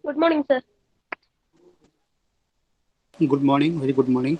Good morning, sir. Good morning, very good morning.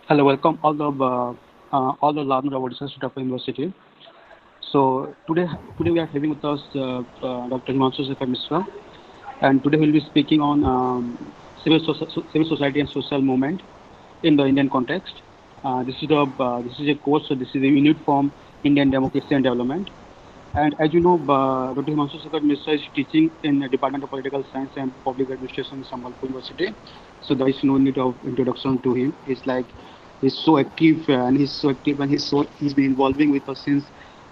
Hello, welcome all the learners of Odisha State of University. So today we are having with us Dr. Himanshu Shekhar Mishra, and today we'll be speaking on civil society and social movement in the Indian context. This is a course, so this is a unit from Indian democracy and development. And as you know, Dr. Himanshu Shekhar Mishra is teaching in the Department of Political Science and Public Administration in Sambalpur University. So there is no need of introduction to him. He's so active and he's been involving with us since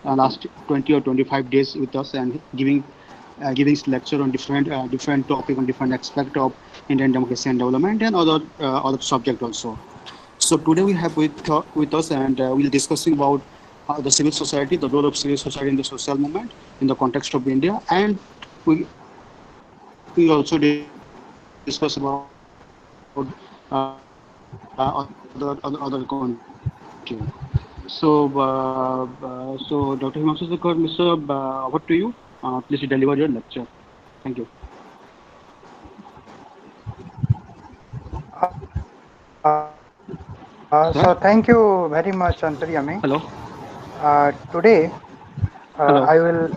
last 20 or 25 days with us and giving his lecture on different topic on different aspect of Indian democracy and development and other subject also. So today we have with us and we'll discussing about the civil society, the role of civil society in the social movement in the context of India, and we we also discuss about other country. So Dr. Himanshu Shekhar, Mr. Over to you. Please deliver your lecture. Thank you. So Sir, thank you very much, Antaryami. hello, Today, hello, I will.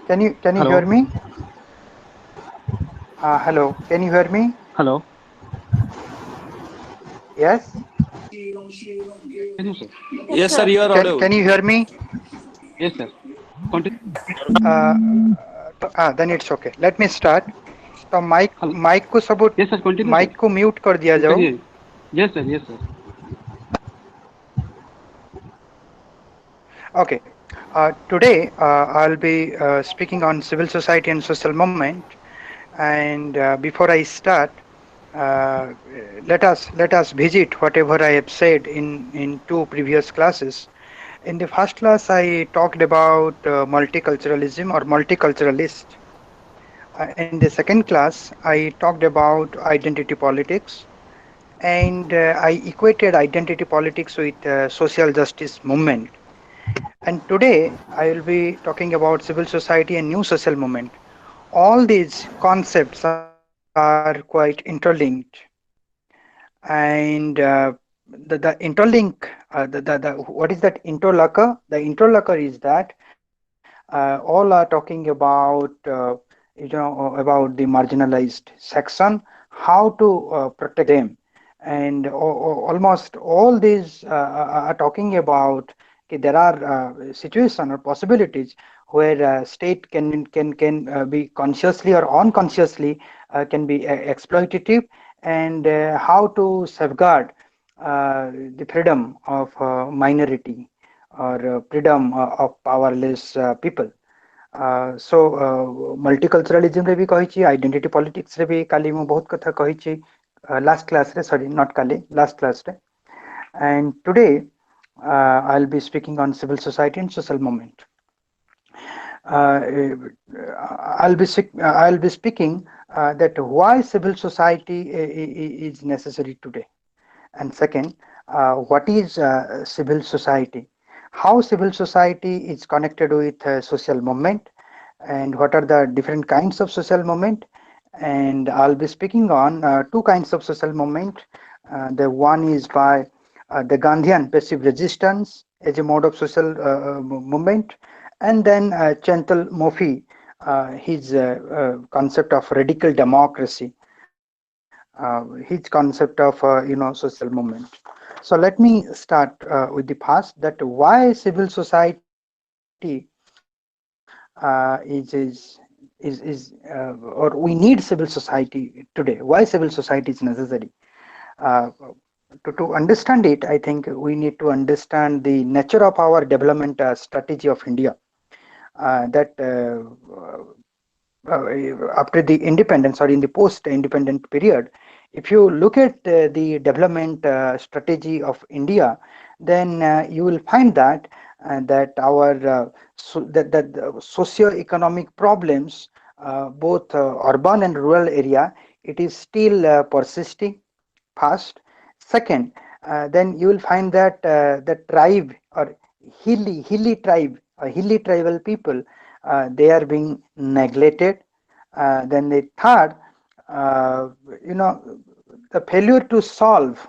Can you hello, hear me? Hello. Can you hear me? hello. Yes. Can you sir? Yes, Yes, sir, sir. you are audible. Can you hear me? Yes, sir. Continue. Uh, then it's okay. Let me start. तो mic Hello. Mic को सब Yes, sir. Continue, sir. Mic को mute कर दिया We can जाओ. hear you. Yes, sir. Yes, sir. Okay. Today, I'll be speaking on civil society and social movement. And before I start, uh, let us visit whatever I have said in two previous classes. In the first class, I talked about multiculturalism or multiculturalist. In the second class, I talked about identity politics, and I equated identity politics with social justice movement. And today, I will be talking about civil society and new social movement. All these concepts are quite interlinked, and the interlink, the what is that interlocker? The interlocker is that all are talking about about the marginalized section, how to protect them, and almost all these are talking about okay, there are situations or possibilities where state can be consciously or unconsciously can be exploitative, and how to safeguard the freedom of minority or freedom of powerless people. So multiculturalism रे भी कही identity politics रे भी काली मु बहुत कथा कही last class, sorry, not Kali, last class. And today I'll be speaking on civil society and social movement. Uh, I'll be speaking that why civil society is necessary today. And second, what is civil society? How civil society is connected with social movement, and what are the different kinds of social movement? And I'll be speaking on two kinds of social movement. The one is by the Gandhian passive resistance as a mode of social movement, and then Chantal Mouffe, his concept of radical democracy, his concept of social movement. So let me start with the past, that why civil society or we need civil society today. Why civil society is necessary? Uh, to understand it, I think we need to understand the nature of our development strategy of India. That after the independence or in the post-independent period, if you look at the development strategy of India, then you will find that that the socio-economic problems, both urban and rural area, it is still persisting fast. Second, then you will find that the tribe or hilly tribe or hilly tribal people, they are being neglected. Then the third, uh, you know, the failure to solve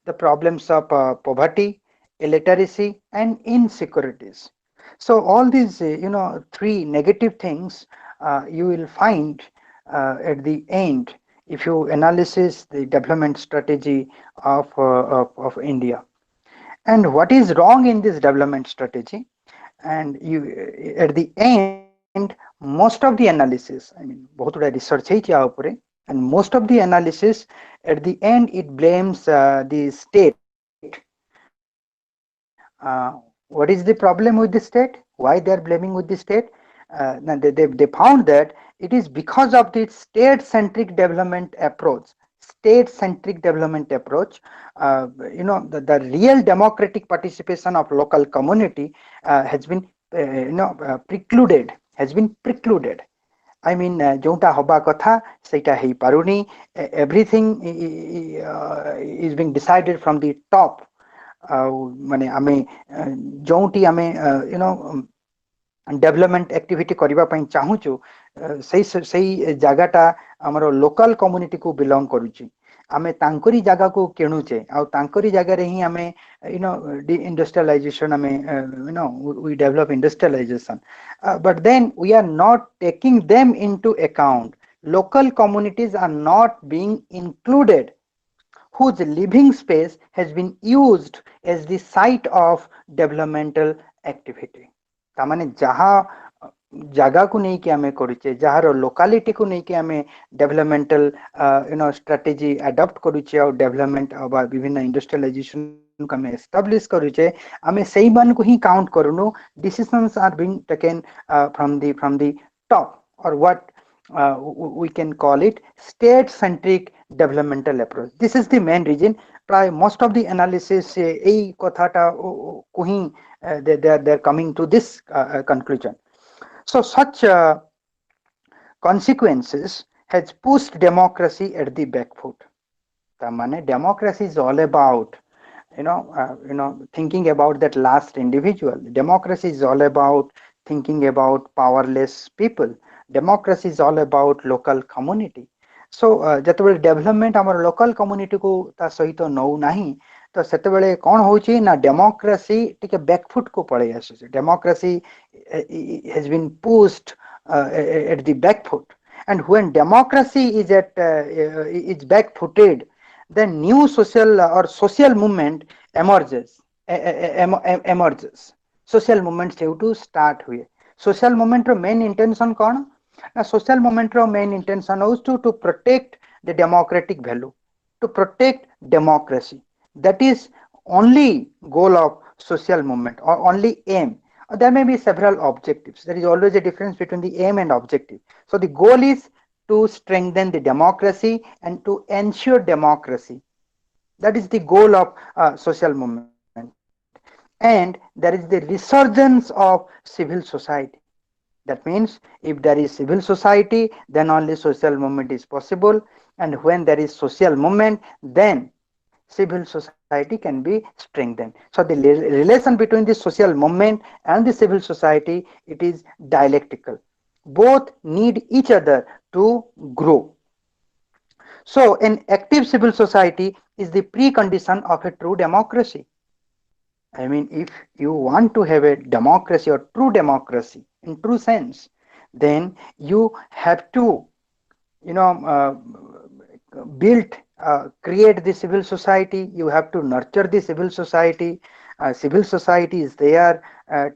the problems of poverty, illiteracy, and insecurities. So all these, three negative things you will find at the end if you analysis the development strategy of India. And what is wrong in this development strategy? And you at the end, most of the analysis, I mean, बहुत गुड़ा research है या ऊपरे, and most of the analysis at the end it blames the state. What is the problem with the state? Why they are blaming with the state? They found that it is because of the state-centric development approach. State-centric development approach, the real democratic participation of local community has been, precluded. Has been precluded. I mean, जोंटा हवा कथा सेटा हेई पारुनी. Everything is being decided from the top. माने आमे Jonty आमे development activity करबा पई चाहूचु, सही जगहटा हमरो लोकल कम्युनिटी को बिलोंग करूची. आमे तांकरी जगह को केणुचे आ तांकरी जगह रे ही आमे डी इंडस्ट्रियलाइजेशन आमे we develop industrialization, but then we are not taking them into account. Local communities are not being included, whose living space has been used as the site of developmental activity. तामाने जहाँ जगह को नहीं कि हमें करूचे, जहाँ रो locality को नहीं कि हमें डेवलपमेंटल स्ट्रेटेजी अडॉप्ट करूचे और डेवलपमेंट और विभिन्न इंडस्ट्रियलाइजेशन को हमें एस्टैब्लिश करूचे, हमें सही मन को ही काउंट करूनो. Decisions are being taken from the top, or what we can call it state centric developmental approach. This is the main reason. Probably most of the analysis ei kothata ko hi they're coming to this conclusion. So such consequences has pushed democracy at the back foot. The mane democracy is all about thinking about that last individual. Democracy is all about thinking about powerless people. Democracy is all about local community. So ଯେତେବେଳେ development ଆମର local କମ୍ୟୁନିଟିକୁ ତା ସହିତ ନଉନାହିଁ, ତ ସେତେବେଳେ କ'ଣ ହଉଛି ନା democracy ଟିକେ ବ୍ୟାକଫୁଟ୍ କୁ ପଳେଇ ଆସୁଛି. Democracy has been pushed at the back foot, and when democracy is back footed, then new social movement emerges. Social movement ସେଉଠୁ start ହୁଏ. Social movement ର main intention କ'ଣ? Now, social movement main intention is to protect the democratic value, to protect democracy. That is only goal of social movement, or only aim. There may be several objectives. There is always a difference between the aim and objective. So the goal is to strengthen the democracy and to ensure democracy. That is the goal of social movement. And there is the resurgence of civil society. That means if there is civil society, then only social movement is possible. And when there is social movement, then civil society can be strengthened. So the relation between the social movement and the civil society, it is dialectical. Both need each other to grow. So an active civil society is the precondition of a true democracy. I mean, if you want to have a democracy or true democracy in true sense, then you have to, you know, build, create the civil society. You have to nurture the civil society. Civil society is there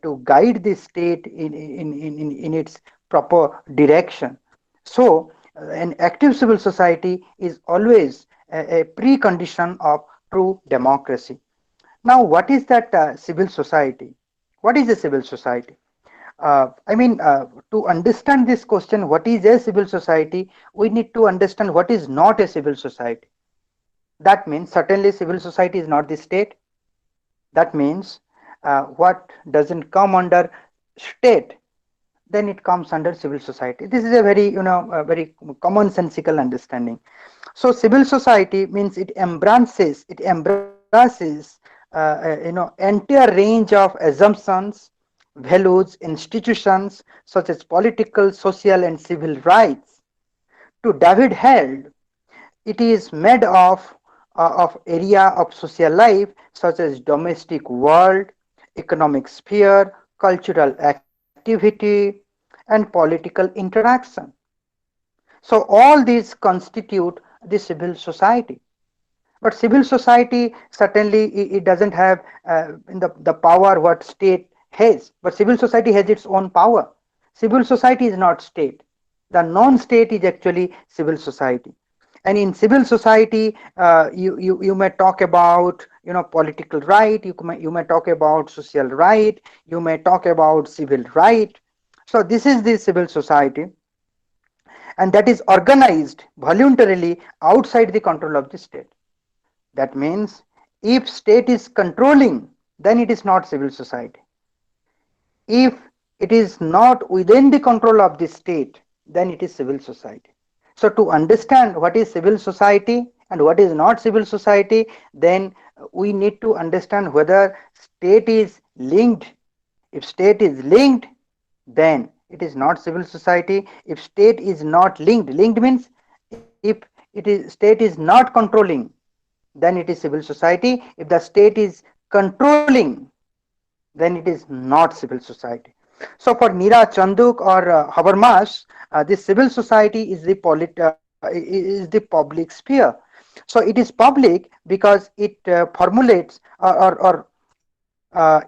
to guide the state in its proper direction. So, an active civil society is always a precondition of true democracy. Now, what is that civil society? What is a civil society? To understand this question, what is a civil society, we need to understand what is not a civil society. That means certainly civil society is not the state. That means what doesn't come under state, then it comes under civil society. This is a very, a very commonsensical understanding. So civil society means it embraces entire range of assumptions, values, institutions such as political, social, and civil rights. To David Held, it is made of area of social life such as domestic world, economic sphere, cultural activity, and political interaction. So all these constitute the civil society. But civil society certainly it doesn't have the power what state has. But civil society has its own power. Civil society is not state. The non-state is actually civil society. And in civil society, you may talk about political right. You may talk about social right. You may talk about civil right. So this is the civil society, and that is organized voluntarily outside the control of the state. That means if state is controlling, then it is not civil society. If it is not within the control of the state, then it is civil society. So to understand what is civil society and what is not civil society, then we need to understand whether state is linked. If state is linked, then it is not civil society. If state is not linked means if state is not controlling, then it is civil society. If the state is controlling, then it is not civil society. So for Neera Chanduk or Habermas, this civil society is the public sphere. So it is public because it formulates or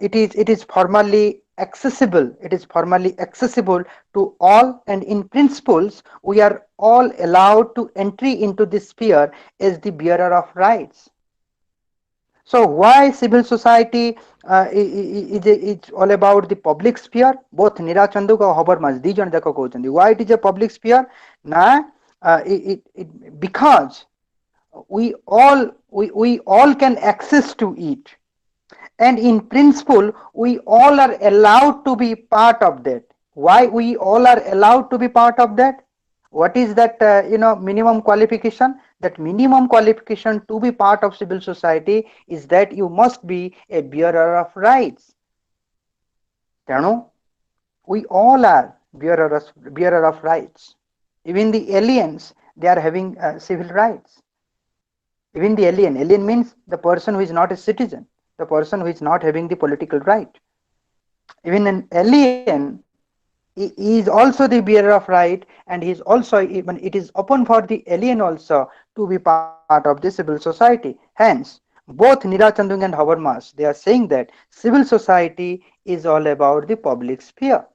it is formally accessible. It is formally accessible to all, and in principles, we are all allowed to entry into this sphere as the bearer of rights. So why civil society it's all about the public sphere? Both Neera Chanduk or Habermas, ଦି ଜଣ ଯାକ କହୁଛନ୍ତି. Why it is a public sphere? Na, because we all can access to it, and in principle we all are allowed to be part of that. Why we all are allowed to be part of that? What is that minimum qualification? That minimum qualification to be part of civil society is that you must be a bearer of rights. ତେଣୁ we all are bearer of rights. Even the aliens, they are having civil rights. Even the alien means the person who is not a citizen, the person who is not having the political right. Even an alien, he is also the bearer of right, and he is also, even it is open for the alien also to be part of the civil society. Hence, both Neera Chanduk and Habermas, they are saying that civil society is all about the public sphere,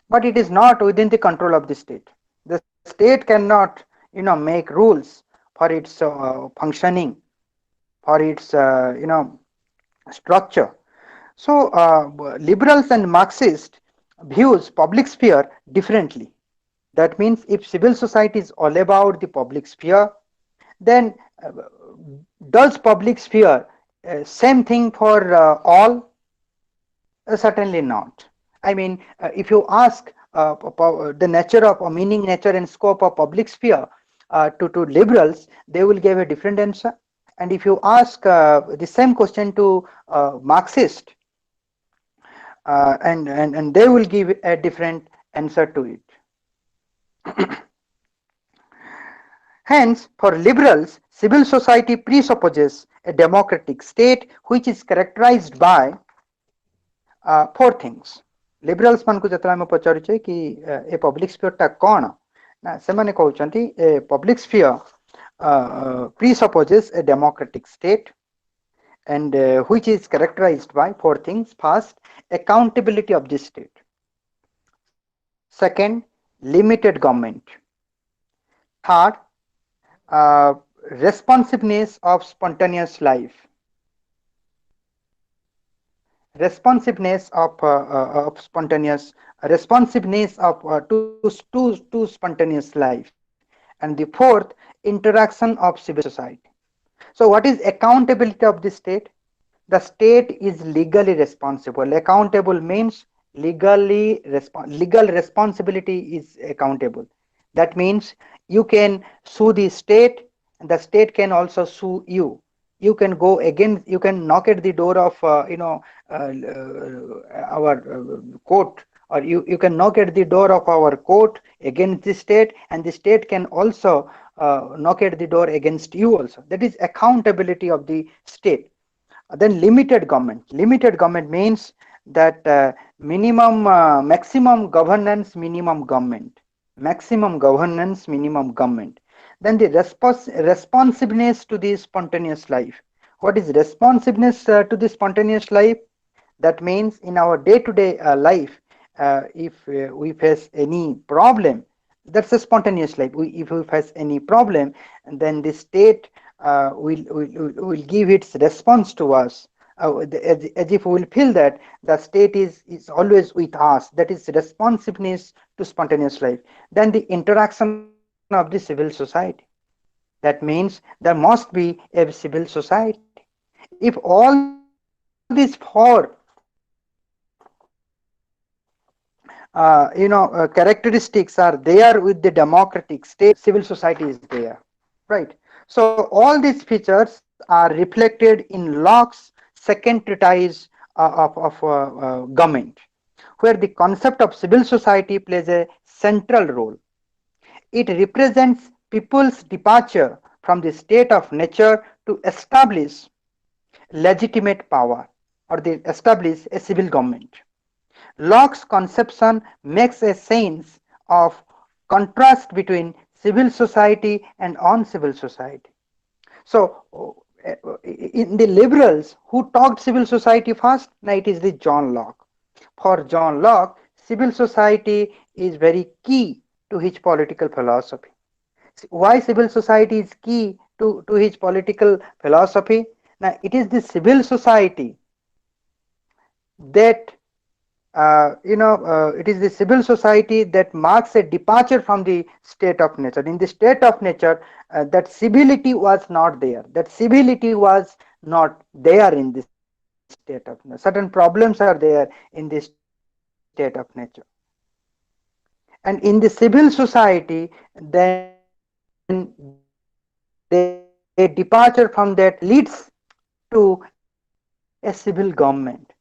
but it is not within the control of the state. The state cannot make rules for its functioning, for its structure. So liberals and Marxists views public sphere differently. That means if civil society is all about the public sphere, then does public sphere same thing for all? Certainly not. I mean, if you ask the nature of, or meaning, nature, and scope of public sphere to liberals, they will give a different answer. And if you ask the same question to Marxist, and they will give a different answer to it. Hence, for liberals, civil society presupposes a democratic state which is characterized by four things. Liberals ମାନଙ୍କୁ ଯେତେବେଳେ ଆମେ ପଚାରୁଛେ କି ଏ public ସ୍ପିୟରଟା କ'ଣ, ନା ସେମାନେ କହୁଛନ୍ତି a public sphere presupposes a democratic state and which is characterized by four things. First, accountability of the state. Second, limited government. Third, responsiveness of spontaneous life. Responsiveness of to spontaneous life. And the fourth, interaction of civil society. So what is accountability of the state? The state is legally responsible. Accountable means legal responsibility is accountable. That means you can sue the state, and the state can also sue you. You can go again, you can knock at the door of our court, or you can knock at the door of our court against the state, and the state can also knock at the door against you also. That is accountability of the state. Then limited government. Limited government means that maximum governance, minimum government. Maximum governance, minimum government. Then the responsiveness to the spontaneous life. What is responsiveness to the spontaneous life? That means in our day-to-day life, if we face any problem, that's a spontaneous life. If we face any problem, then the state will give its response to us. As if we will feel that the state is always with us. That is responsiveness to spontaneous life. Then the interaction of the civil society. That means there must be a civil society. If all these four characteristics are there with the democratic state, civil society is there, right? So all these features are reflected in Locke's second treatise of government, where the concept of civil society plays a central role. It represents people's departure from the state of nature to establish legitimate power, or they establish a civil government. Locke's conception makes a sense of contrast between civil society and uncivil society. So, in the liberals, who talked civil society first? Now it is the John Locke. For John Locke, civil society is very key to his political philosophy. Why civil society is key to his political philosophy? Now it is the civil society that it is the civil society that marks a departure from the state of nature. In the state of nature, that civility was not there. That civility was not there in the state of nature. Certain problems are there in the state of nature. And in the civil society, then the departure from that leads to a civil government.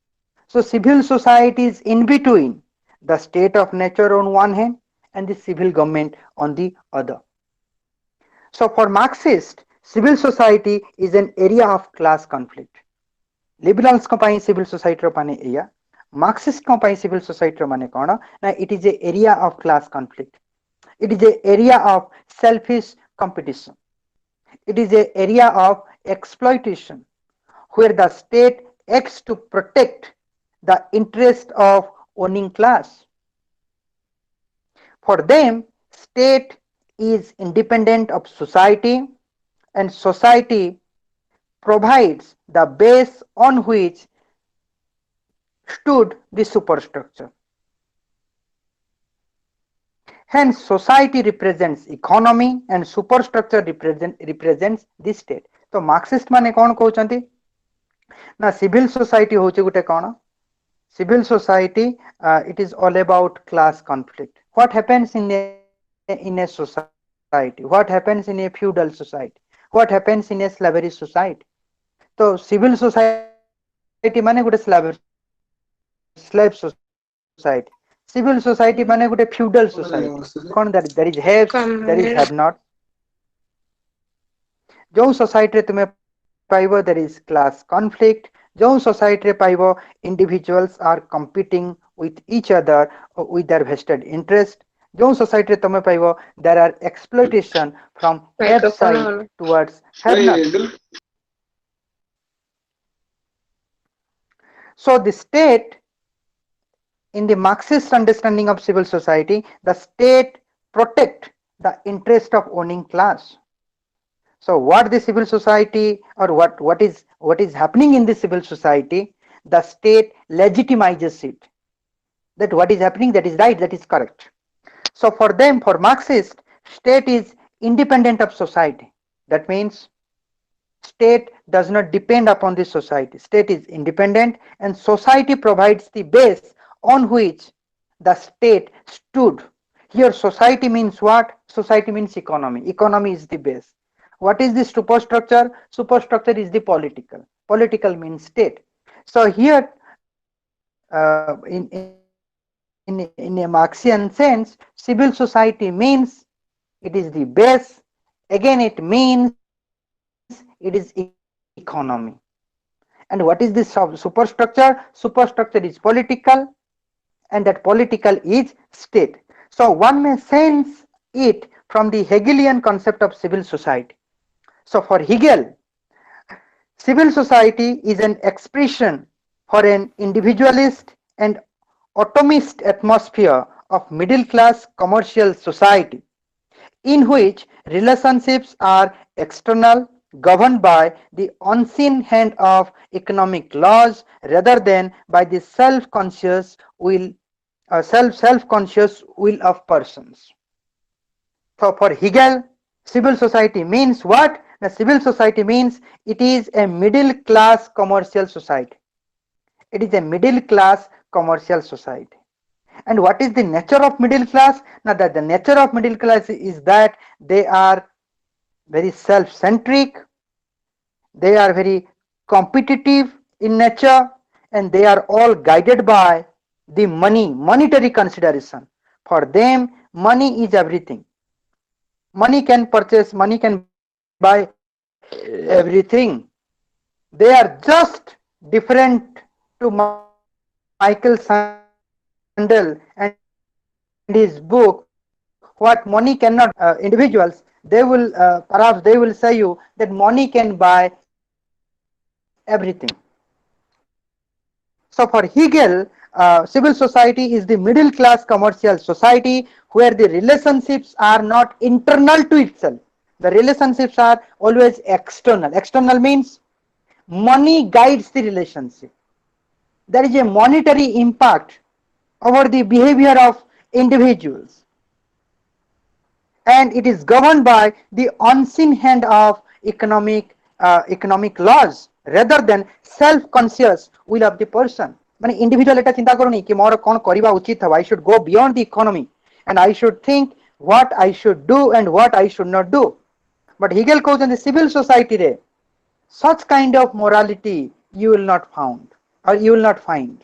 So civil society is in between the state of nature on one hand and the civil government on the other. So for Marxist, civil society is an area of class conflict. Liberals को पाई civil society रो माने एया, Marxist को पाई civil society रो माने कौन ना, it is a area of class conflict. It is a area of selfish competition. It is a area of exploitation, where the state acts to protect the interest of owning class. For them, state is independent of society, and society provides the base on which stood the superstructure. Hence, society represents economy and superstructure represents the state. तो Marxist माने कौन कहउचंती ना civil society होचे गुटे कौन civil society it is all about class conflict. What happens in a society, what happens in a feudal society, what happens in a slavery society. So civil society माने गुटे slave society, civil society माने गुटे feudal society कौन there is haves there is have not. जो society रे तुम्हें पाइबो there is class conflict. जो society रे पाइबो individuals are competing with each other with their vested interest. जो society रे तुम्हें पाइबो there are exploitation from have side towards have not. So the state, in the Marxist understanding of civil society, the state protect the interest of owning class. So what the civil society or what is happening in the civil society, the state legitimizes it. That what is happening, that is right, that is correct. So for them, for Marxist, state is independent of society. That means state does not depend upon the society. State is independent and society provides the base on which the state stood. Here society means what? Society means economy. Economy is the base. What is the superstructure? Superstructure is the political. Political means state. So here, in a Marxian sense, civil society means it is the base. Again, it means it is economy. And what is the superstructure? Superstructure is political, and that political is state. So one may sense it from the Hegelian concept of civil society. So for Hegel, civil society is an expression for an individualist and atomist atmosphere of middle class commercial society in which relationships are external, governed by the unseen hand of economic laws rather than by the self-conscious will of persons. So for Hegel, civil society means what? The civil society means it is a middle class commercial society. It is a middle class commercial society. And what is the nature of middle class? Now that the nature of middle class is that they are very self-centric, they are very competitive in nature, and they are all guided by the monetary consideration. For them, money is everything. Money can purchase, money can buy everything. They are just different to Michael Sandel and his book, what money cannot. Individuals, they will perhaps they will say you that money can buy everything. So for Hegel, civil society is the middle class commercial society where the relationships are not internal to itself. The relationships are always external. External means money guides the relationship. There is a monetary impact over the behavior of individuals, and it is governed by the unseen hand of economic laws rather than self-conscious will of the person. माने individual एटा चिंता करूनी कि मोर कोन करिबा उचित हबा. I should go beyond the economy and I should think what I should do and what I should not do. But Hegel कहउछन civil society रे such kind of morality you will not found or you will not find.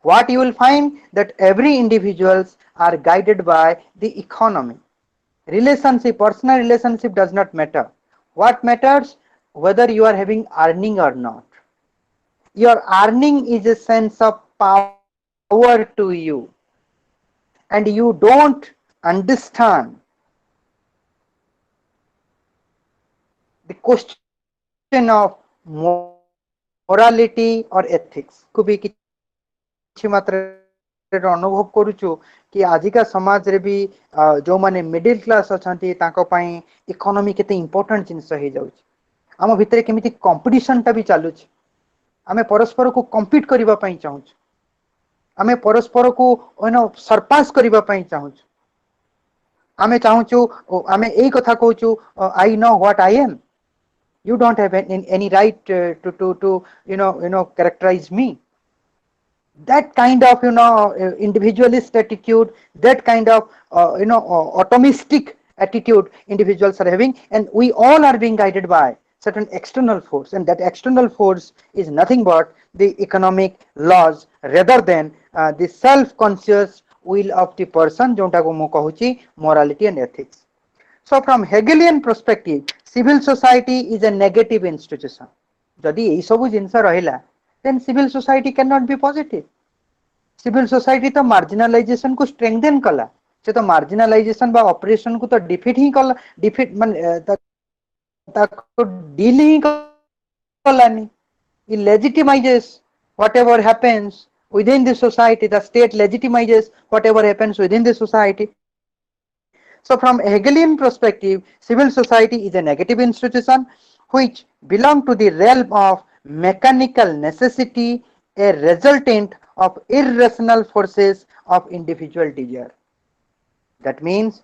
What you will find that every individuals are guided by the economy. Relationship, personal relationship does not matter. What matters? Whether you are having earning or not. Your earning is a sense of power to you, and you don't understand the question of morality or ethics. को भी किछि मात्रा अनुभव करूछु कि आजिका समाज रे भी जो माने मिडिल क्लास अछंती ताको पई इकोनॉमी केते इंपोर्टेंट जिंस हे जाउछ. आम भितर केमिति कंपटीशन ता भी चालुछ. आमे परस्पर को कंपीट करबा पई चाहूछ. आमे परस्पर को सरपास करबा पई चाहूछ. आमे चाहूचु आमे एई कथा कहूचु I know what I am you don't have any right to characterize me. That kind of individualist attitude, that kind of atomistic attitude individuals are having, and we all are being guided by certain external force, and that external force is nothing but the economic laws rather than the self conscious will of the person जोंटा को मु कहूची morality and ethics. So from Hegelian perspective, civil society is a negative institution. जदि यही सब जिनस रहिला, then civil society cannot be positive. Civil society तो marginalization को strengthen कला, से तो marginalization बा operation को तो defeat ही कला, defeat मान ताको deal he Kalani. It legitimizes whatever happens within the society. The state legitimizes whatever happens within the society. So from a Hegelian perspective, civil society is a negative institution which belong to the realm of mechanical necessity, a resultant of irrational forces of individual desire. That means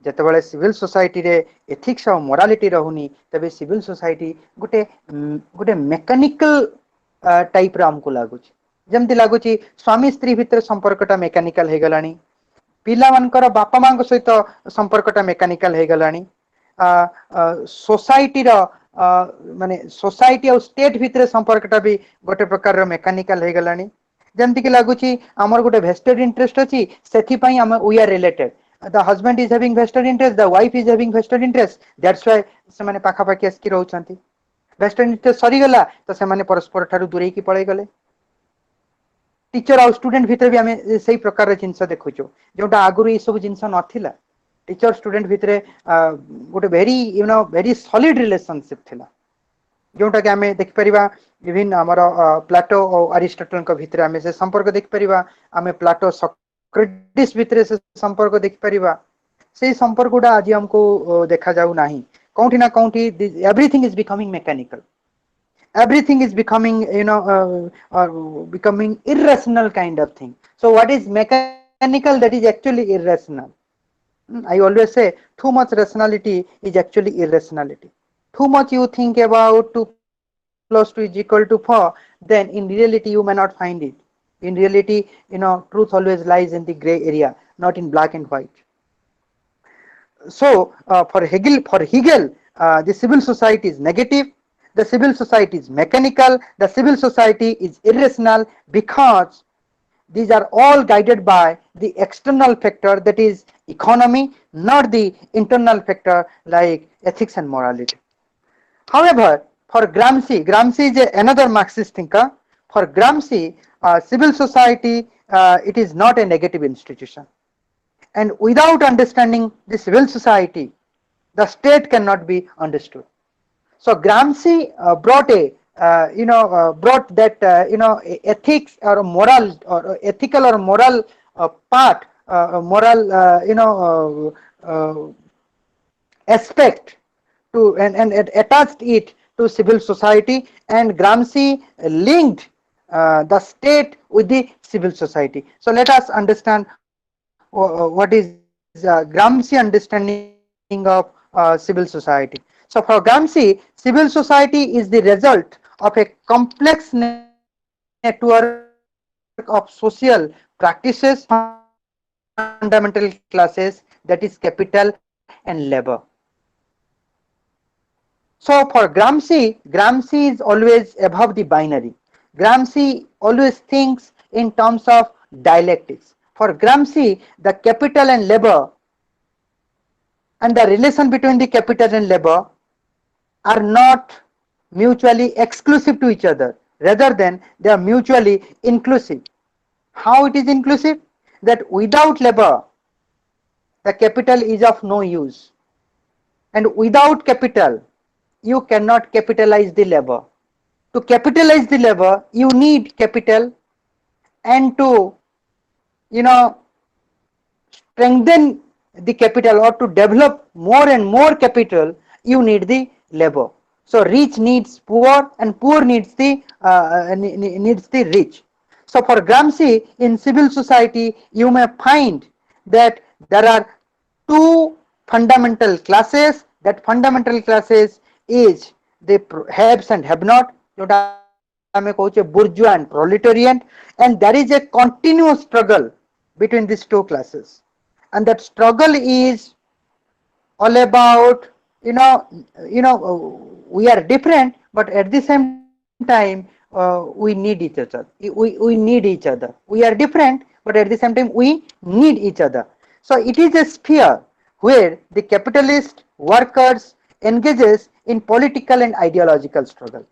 ଯେତେବେଳେ civil ସୋସାଇଟିରେ ethics ଆଉ morality ରହୁନି ତେବେ civil society ଗୋଟେ ଗୋଟେ mechanical ଟାଇପର ଆମକୁ ଲାଗୁଛି ଯେମିତି ଲାଗୁଛି ସ୍ୱାମୀ ସ୍ତ୍ରୀ ଭିତରେ ସମ୍ପର୍କଟା ମେକାନିକାଲ ହେଇଗଲାଣି ପିଲାମାନଙ୍କର ବାପା ମାଙ୍କ ସହିତ ସମ୍ପର୍କଟା ମେକାନିକାଲ ହେଇଗଲାଣି सोसाइटी माने सोसाइटी और स्टेट भितर संपर्कटा भी गोटे प्रकार मेकानिकल हो गलानी जमती कि लगुची आमर गोटे वेस्टेड इंटरेस्ट अछि सेथि पई हम we are related the husband is having vested interest the wife is having vested interest that's why से माने पाखा पाखी आसकी रहउछंती वेस्टेड इंटरेस्ट सरी गला तो से माने परस्पर ठारू दूरे की पळै गले टीचर और स्टूडेंट भितर भी हमें सही प्रकार रे जिंस देखुचो जोटा आगुरु ई सब जिंस नथिला टीचर स्टूडेंट भितर गोटे वेरी वेरी सॉलिड रिलेशनशिप थिला जोटा कि आमे देख परिबा विभिन्न हमर प्लेटो और अरिस्टोटल को भितर आमे से संपर्क देख परिबा आमे प्लेटो सोक्रेटिस भितर से संपर्क देख परिबा से संपर्क गुडा आज हमको देखा जाऊ नाही कोठी ना कोठी everything is becoming mechanical everything is becoming becoming irrational kind of thing so what is mechanical that is actually irrational I always say too much rationality is actually irrationality too much you think about 2 plus 2 is equal to 4 then in reality you may not find it in reality truth always lies in the gray area not in black and white so for Hegel the civil society is negative the civil society is mechanical the civil society is irrational because these are all guided by the external factor that is economy not the internal factor like ethics and morality however for Gramsci is another Marxist thinker for Gramsci civil society it is not a negative institution and without understanding the civil society the state cannot be understood so Gramsci brought a brought that ethics or moral or ethical or moral part moral aspect to and attached it to civil society and Gramsci linked the state with the civil society so let us understand what is Gramsci understanding of civil society so for Gramsci civil society is the result of a complex network of social practices fundamental classes that is capital and labor so for Gramsci is always above the binary Gramsci always thinks in terms of dialectics for Gramsci the capital and labor and the relation between the capital and labor are not mutually exclusive to each other rather than they are mutually inclusive how it is inclusive that without labor the capital is of no use and without capital you cannot capitalize the labor to capitalize the labor you need capital and to strengthen the capital or to develop more and more capital you need the labor so rich needs poor and poor needs the rich so for Gramsci in civil society you may find that there are two fundamental classes. That fundamental classes is the haves and have not, जोटा हमें कहूचे bourgeois and proletarian, and there is a continuous struggle between these two classes, and that struggle is all about, we are different, but at the same time we need each other. We need each other. We are different, but at the same time we need each other. So it is a sphere where the capitalist workers engages in political and ideological struggle.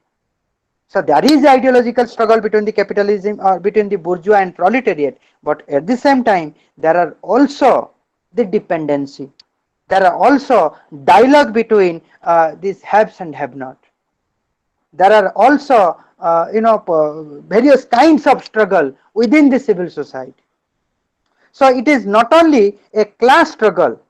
So there is ideological struggle between the capitalism or between the bourgeois and proletariat, but at the same time there are also the dependency. There are also dialogue between these haves and have not. There are also various kinds of struggle within the civil society. So it is not only a class struggle.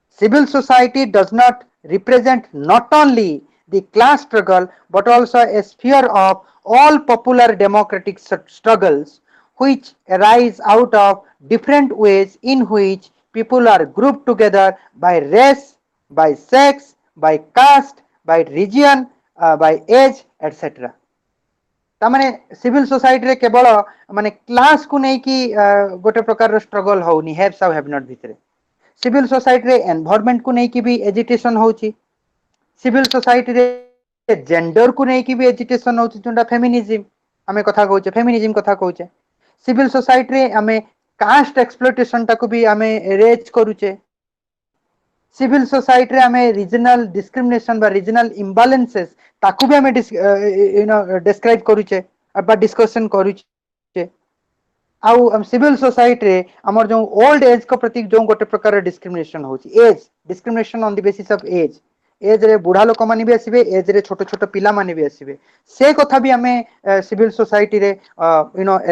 Civil society does not represent not only the class struggle but also a sphere of all popular democratic struggles which arise out of different ways in which people are grouped together by race, by sex, by caste, by region, by age, etc. तामाने civil society रे केवल माने class को नहीं कि गोटे प्रकार struggle होनी हैव्स और हैव नॉट भितरे सिविल सोसाइटी रे एनवायरनमेंट को नहीं कि भी एजिटेशन होची सिविल सोसाइटी रे जेंडर को नहीं कि भी एजिटेशन होची जोंडा फेमिनिज्म हमें कथा कहूचे फेमिनिज्म कथा कहूचे सिविल सोसाइटी रे हमें कास्ट एक्सप्लॉयटेशन टाको भी हमें रेज करूचे सिविल सोसाइटी रे हमें रीजनल डिस्क्रिमिनेशन बा रीजनल इम्बैलेंसेस ताकू भी हमें डिस्क्राइब करूचे बा डिस्कशन करूचे आउ सिविल सोसाइटी रे हमर जो ओल्ड एज को प्रति जो गोटे प्रकार डिस्क्रिमिनेशन होची age discrimination on the basis of age रे बुढ़ा लोक माने भी आसीबे एज रे छोट छोट पिला माने भी आसीबे से कथा भी हमें सिविल सोसाइटी रे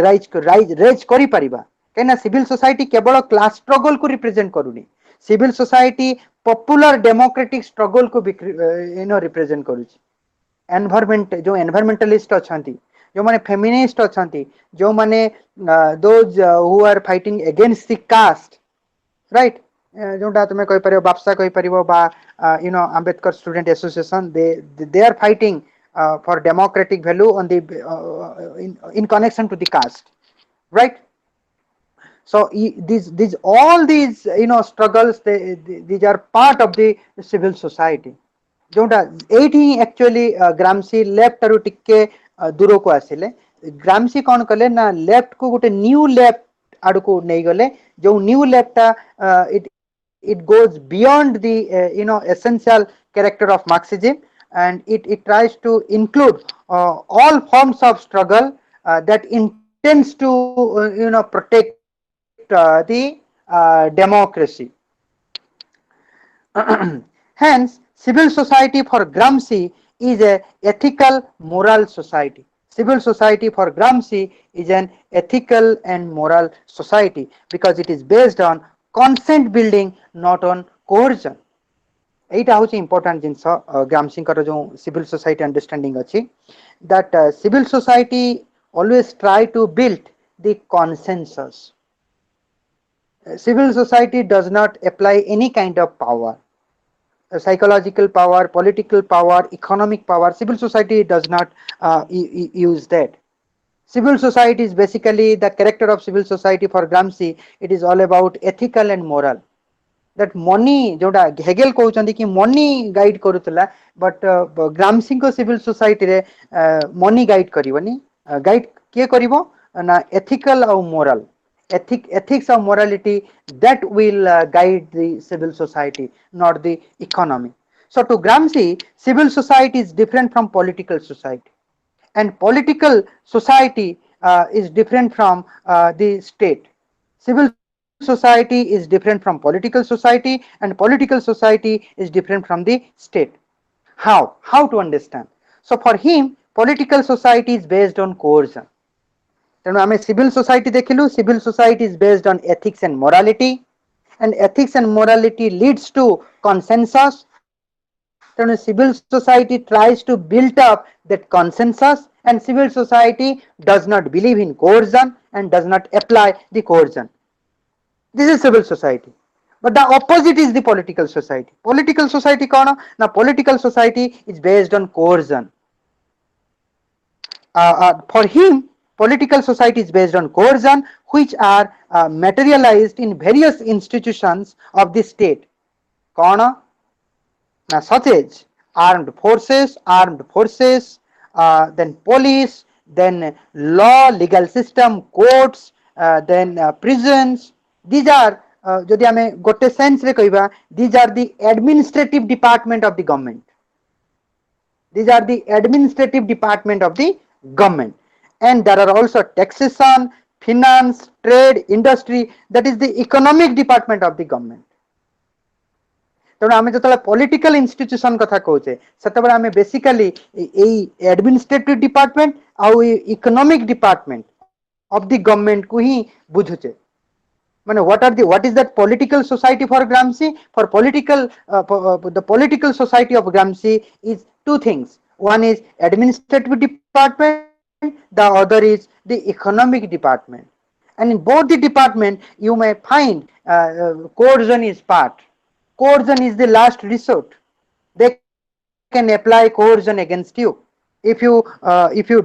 रेज करि परिबा केना सिविल सोसाइटी केवल क्लास स्ट्रगल को रिप्रेजेंट करूनी civil society popular democratic struggle को रिप्रेजेंट करूची एनवायरनमेंट जो एनवायरमेंटलिस्ट अछंती जो माने फेमिनिस्ट अछंती जो माने those who are fighting against the caste right जोटा तुम कहि परिबो बापसा कहि परिबो बा Ambedkar student association they are fighting for democratic value on the in connection to the caste right so these all these struggles these are part of the civil society जोटा एठी actually ग्रामसी left आरु टिके दूर को आसिले ग्रामसी कौन कले ना लेफ्ट को गोटे न्यू लेफ्ट आड़ को नहीं गले जो new left it goes beyond the essential character of Marxism and it tries to include all forms of struggle that intends to protect the democracy. Hence civil society for Gramsci is a ethical moral society. Civil society for Gramsci is an ethical and moral society because it is based on consent building not on coercion. एटा होची important जिंस ग्रामसी कर जो civil society understanding अछि that civil society always try to build the consensus. Civil society does not apply any kind of power. Psychological power, political power, economic power. Civil society does not use that. Civil society is basically the character of civil society for Gramsci. It is all about ethical and moral. That money, जोटा Hegel कहउचंदी कि money guide करूतला, but Gramsci को civil society रे money guide करिवनी, guide किए करिवो ना ethical और moral. Ethics of morality that will guide the civil society, not the economy. So to Gramsci, civil society is different from political society, and political society is different from the state. Civil society is different from political society, and political society is different from the state. How to understand? So for him, political society is based on coercion. तेणु आम civil society देखिलु civil society is based on ethics and morality and ethics and morality leads to consensus तेणु civil society tries to build up that consensus and civil society does not believe in coercion and does not apply the coercion this is civil society but the opposite is the political society. Political society कौन? Now political society is based on coercion. For him, political society is based on coercion, which are materialized in various institutions of the state. कौन? Now such as armed forces, then police, then law, legal system, courts, then prisons. These are जदि आमे गोटे sense रे कहबा, these are the administrative department of the government. These are the administrative department of the government. And there are also taxation, finance, trade, industry, that is the economic department of the government. तेणु आम जो political institution कथा कहचे से आम basically administrative department आउ economic department of the government को ही बुझुचे माने what is that political society for Gramsci? For the political society of Gramsci is two things. One is administrative department, the other is the economic department. And in both the department you may find coercion is part. Coercion is the last resort. They can apply coercion against you. If you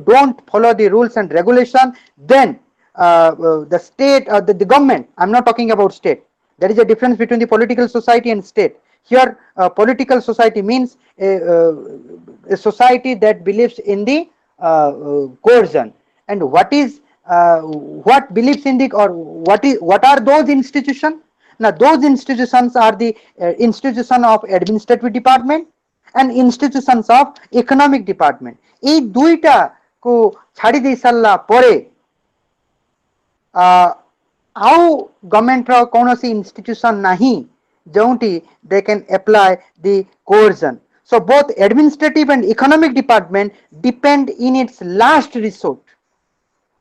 don't follow the rules and regulation, then the state or the government, I'm not talking about state. There is a difference between the political society and state. Here, political society means a society that believes in the coercion. And what believes in the, or what are those institutions? Now, those institutions are the institution of administrative department and institutions of economic department. ये दुईटा को छाड़ी दे साला परे आउ government रो कोनोसी institution नहीं Jonty they can apply the coercion. So both administrative and economic department depend in its last resort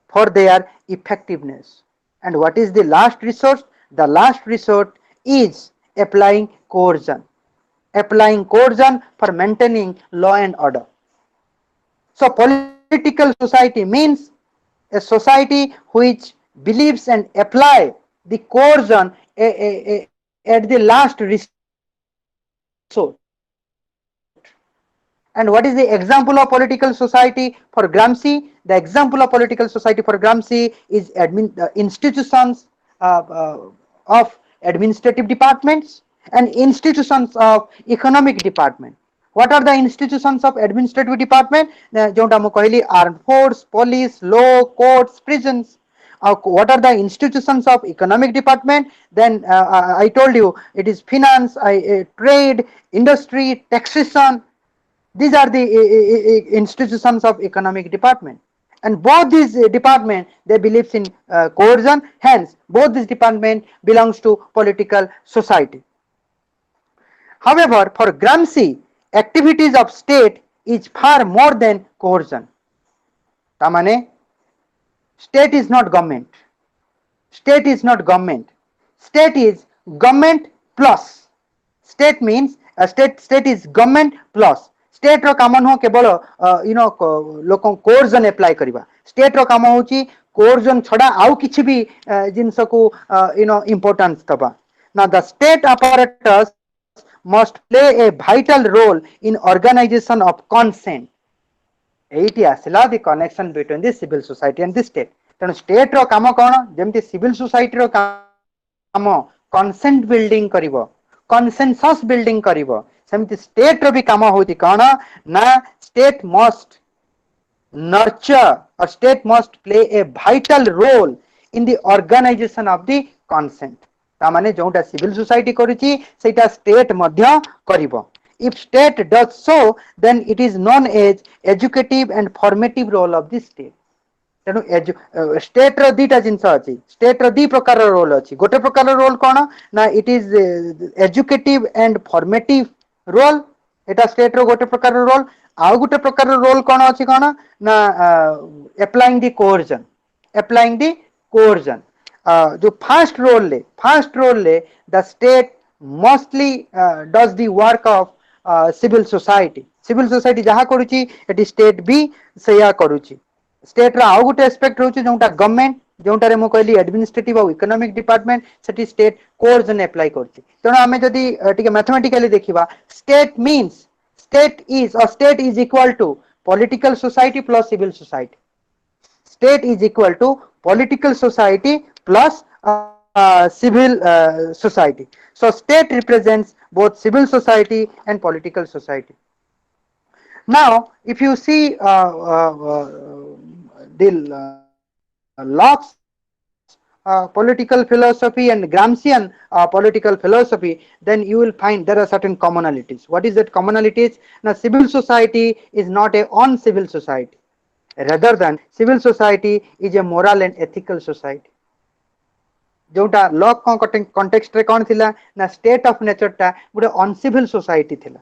for their effectiveness. And what is the last resort? The last resort is applying coercion for maintaining law and order. So political society means a society which believes and apply the coercion at the last resort. And what is the example of political society for Gramsci? The example of political society for Gramsci is institutions of administrative departments and institutions of economic department. What are the institutions of administrative department? जोंटा मु कहली armed force, police, law, courts, prisons. What are the institutions of economic department? Then I told you it is finance, trade, industry, taxation. These are the institutions of economic department. And both these departments, they believe in coercion. Hence, both these department belongs to political society. However, for Gramsci, activities of state is far more than coercion. Tamane, state is not government. State is not government. State is government plus. State means state is government plus. State रो काम न केवल लोक coercion apply करबा state रो काम होची coercion छडा आउ किछि भी जिंस को इंपोर्टेंस दबा ना the state apparatus must play a vital role in organization of consent. एइटी आसला the connection between the civil society and the state. तेन स्टेट रो काम कोन जेमति सिविल सोसाइटी रो काम कंसेंट बिल्डिंग करिवो कंसेंसस बिल्डिंग करिवो सेमति स्टेट रो भी काम होती कौन ना स्टेट मस्ट नर्चर और state must play a vital role in the organization of the consent. ता माने जोटा सिविल सोसाइटी करूची सेटा स्टेट मध्य करिवो. If state does so, then it is known as educative and formative role of the state. तेणु state रो दीटा जिनस अछि state रो दी प्रकार रोल अछि. गोटे प्रकार रोल कोन ना it is educative and formative role. एटा स्टेट रो गोटे प्रकार रोल. आ गोटे प्रकार रोल कोन अछि कोन ना अप्लाइंग द कोर्जन. जो फर्स्ट रोल ले the state mostly does the work of civil society जहा करूची एटी स्टेट भी सेया करूची. स्टेट रा आ गोटे एस्पेक्ट होची जोंटा गवर्नमेंट जोटारे मु कहली एडमिनिस्ट्रेटिव और इकोनॉमिक डिपार्टमेंट सेठी स्टेट कोर्जन अप्लाई करछि तेणु आमे जदि टिके मैथमेटिकली देखिबा state is equal to political society plus civil society state is equal to political society plus civil society. So state represents both civil society and political society. Now if you see the Locke's political philosophy and Gramscian political philosophy, then you will find there are certain commonalities. What is that commonalities? Now civil society is not a uncivil society, rather than civil society is a moral and ethical society. जोटा lock context रे कौन थिला ना state of nature टा गुटे uncivil society थिला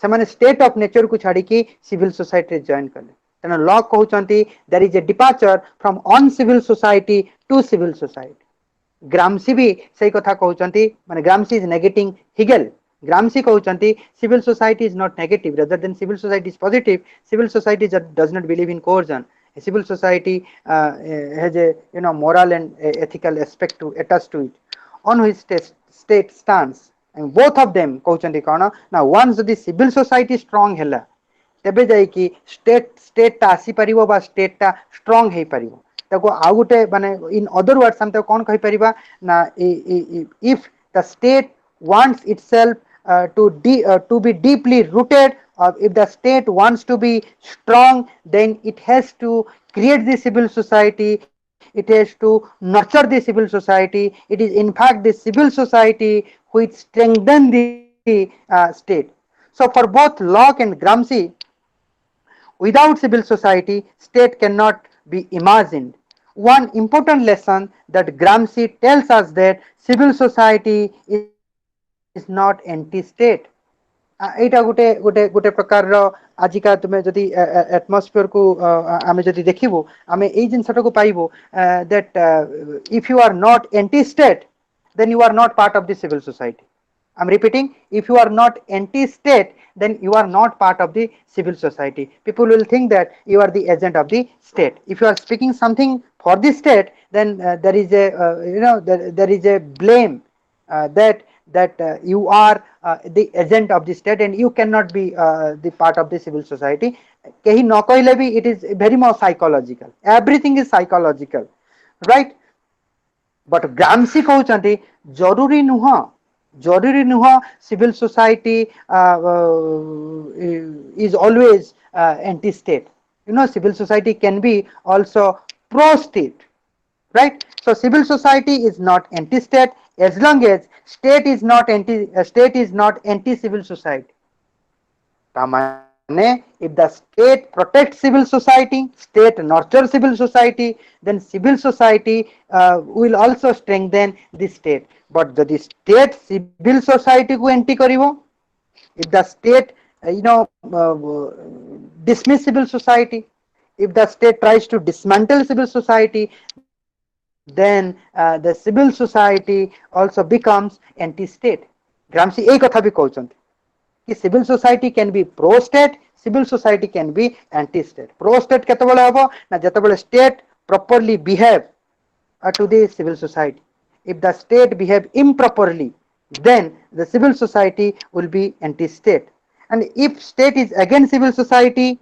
से माने state of nature को छाड़ी की सिविल सोसाइटी रे जॉइन करले तेना लॉक कहउचंती there is a departure from uncivil society to civil society Gramsci भी सही कथा कहउचंती माने Gramsci is negating Hegel Gramsci कहउचंती civil society is not negative, rather than civil society is positive. Civil society does not believe in coercion. A civil society has a moral and ethical aspect to attach to it, on which state stands. And both of them कहउचंती कोन ना once the civil society strong हैला तेबे जाई कि state ता आसी परिबो बा state ता strong हे परिबो ताको आ गुटे माने इन अदर वर्ड्स हम कोन कहि परिबा ना if the state wants itself to be deeply rooted, or if the state wants to be strong, then it has to create the civil society, it has to nurture the civil society. It is in fact the civil society which strengthen the state. So for both Locke and Gramsci, without civil society, state cannot be imagined. One important lesson that Gramsci tells us that civil society is not anti-state. एटा गुटे गुटे गुटे प्रकार रो आजिका तुमे जदि atmosphere को आमे जदि देखिबो आमे एई जिंसटा को पाइबो that if you are not anti state then you are not part of the civil society. I'm repeating, if you are not anti-state, then you are not part of the civil society. People will think that you are the agent of the state. If you are speaking something for the state, then there is a there is a blame that you are the agent of the state and you cannot be the part of the civil society. Kehi न कहले भी it is very much psychological. Everything is psychological, right? But Gramsci कहउचंती जरूरी नुह civil society is always anti-state. Civil society can be also pro-state, right? So civil society is not anti-state as long as state is not anti-civil society. If the state protects civil society, state nurtures civil society, then civil society will also strengthen the state. But the state civil society को anti करिवो, if the state dismiss civil society, if the state tries to dismantle civil society, then the civil society also becomes anti-state. Gramsci एक कथा भी कहउचंती कि civil society can be pro-state, civil society can be anti-state. Pro-state केतबेले हबो ना जेतबेले state properly behave to the civil society. If the state behave improperly, then the civil society will be anti-state. And if state is against civil society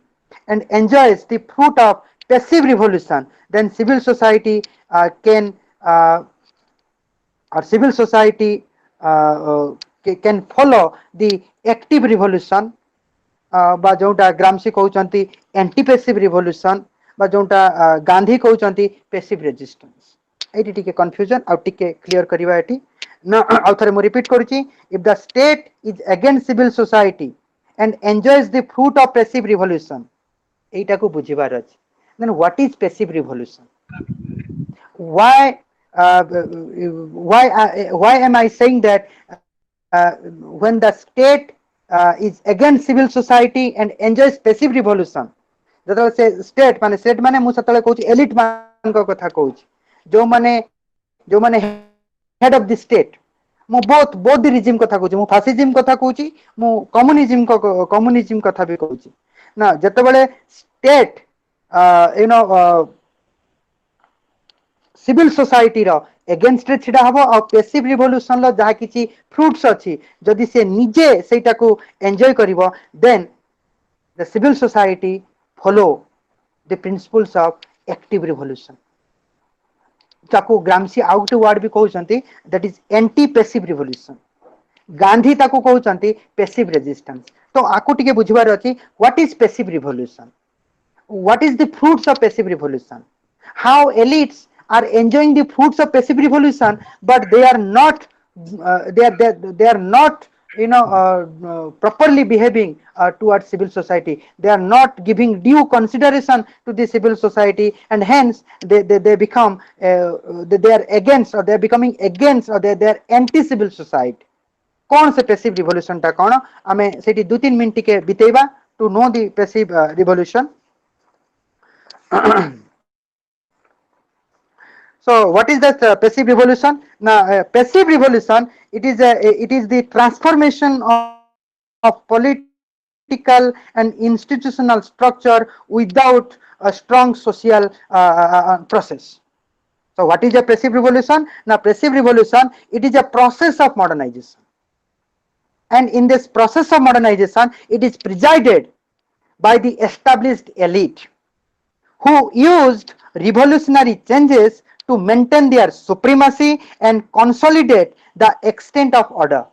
and enjoys the fruit of passive revolution, then civil society civil society can follow the active revolution, बा जोटा ग्रामसी कहउचंती anti passive revolution बा जोटा Gandhi कहउचंती passive resistance. Eighty टिके confusion आ टिके clear करिवा eighty ना आ थरे मु repeat करूची. If the state is against civil society and enjoys the fruit of passive revolution, एटा को बुझिबार अछि. Then what is passive revolution? why am I saying that when the state is against civil society and enjoys passive revolution? जतबे से state माने मु सतले कहूची elite मान को कथा कहूची, जो माने हेड ऑफ द स्टेट. मु बहुत रिजिम कथा कहूची, मु फासिज्म कथा कहूची, मु कम्युनिज्म कथा भी कहूची ना. जतबे स्टेट सिविल सोसाइटी रो एगेंस्ट रे छिडा हबो आ पैसिव रिवोल्यूशन लो जहा किछि फ्रूट्स अछि जदि से निजे सेटा को एन्जॉय करिवो then the civil society follow the principles of active revolution ताको ग्रामसी आउट वर्ड भी कहउचंती that is anti passive revolution Gandhi ताको कहउचंती पैसिव रेजिस्टेंस तो आको टिके बुझबार अछि what is passive revolution what is the fruits of passive revolution, how elites are enjoying the fruits of passive revolution but they are not they are not properly behaving towards civil society. They are not giving due consideration to the civil society and hence they become they are against or they are becoming against or they are anti civil society. कौन से passive revolution टा कौन आमे सेठी 2-3 minute के बितेबा to know the passive revolution. So what is that passive revolution? Now passive revolution it is the transformation of political and institutional structure without a strong social process. So what is a passive revolution? Now passive revolution it is a process of modernization, and in this process of modernization it is presided by the established elite who used revolutionary changes to maintain their supremacy and consolidate the extent of order.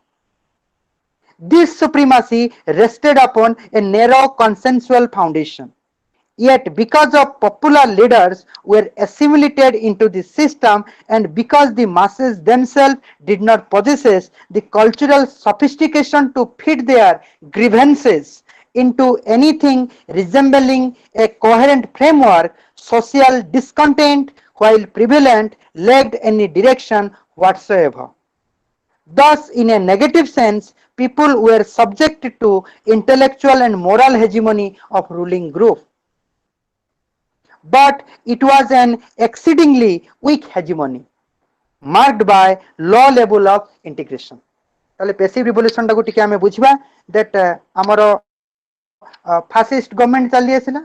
This supremacy rested upon a narrow consensual foundation. Yet because of popular leaders were assimilated into the system and because the masses themselves did not possess the cultural sophistication to fit their grievances into anything resembling a coherent framework, social discontent, while prevalent, lacked any direction whatsoever. Thus, in a negative sense, people were subjected to intellectual and moral hegemony of ruling group. But it was an exceedingly weak hegemony, marked by low level of integration. ताले passive revolution टाको टिके आमे बुझबा that हमरो fascist government चली आसिला,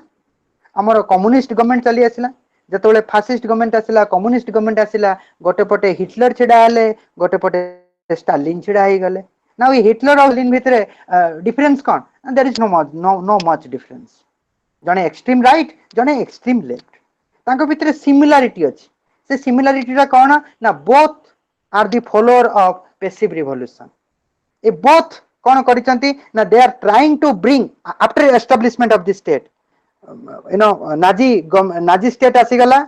हमरो communist government चली आसिला. जतबेले fascist government आसिला, communist government आसिला, गोटे पटे हिटलर छिडा हले, गोटे पटे स्टालिन छिडा ही गले. नाउ हिटलर और स्टालिन भितरे डिफरेंस कोन? There is no much difference. जने एक्सट्रीम राइट, जने एक्सट्रीम लेफ्ट, तांको भितरे सिमिलारिटी अछि. से सिमिलारिटी रा कोन ना both are the follower of passive revolution. ए बोथ कोन करिसंती ना they are trying to bring after establishment of the state, Nazi state आसी गला,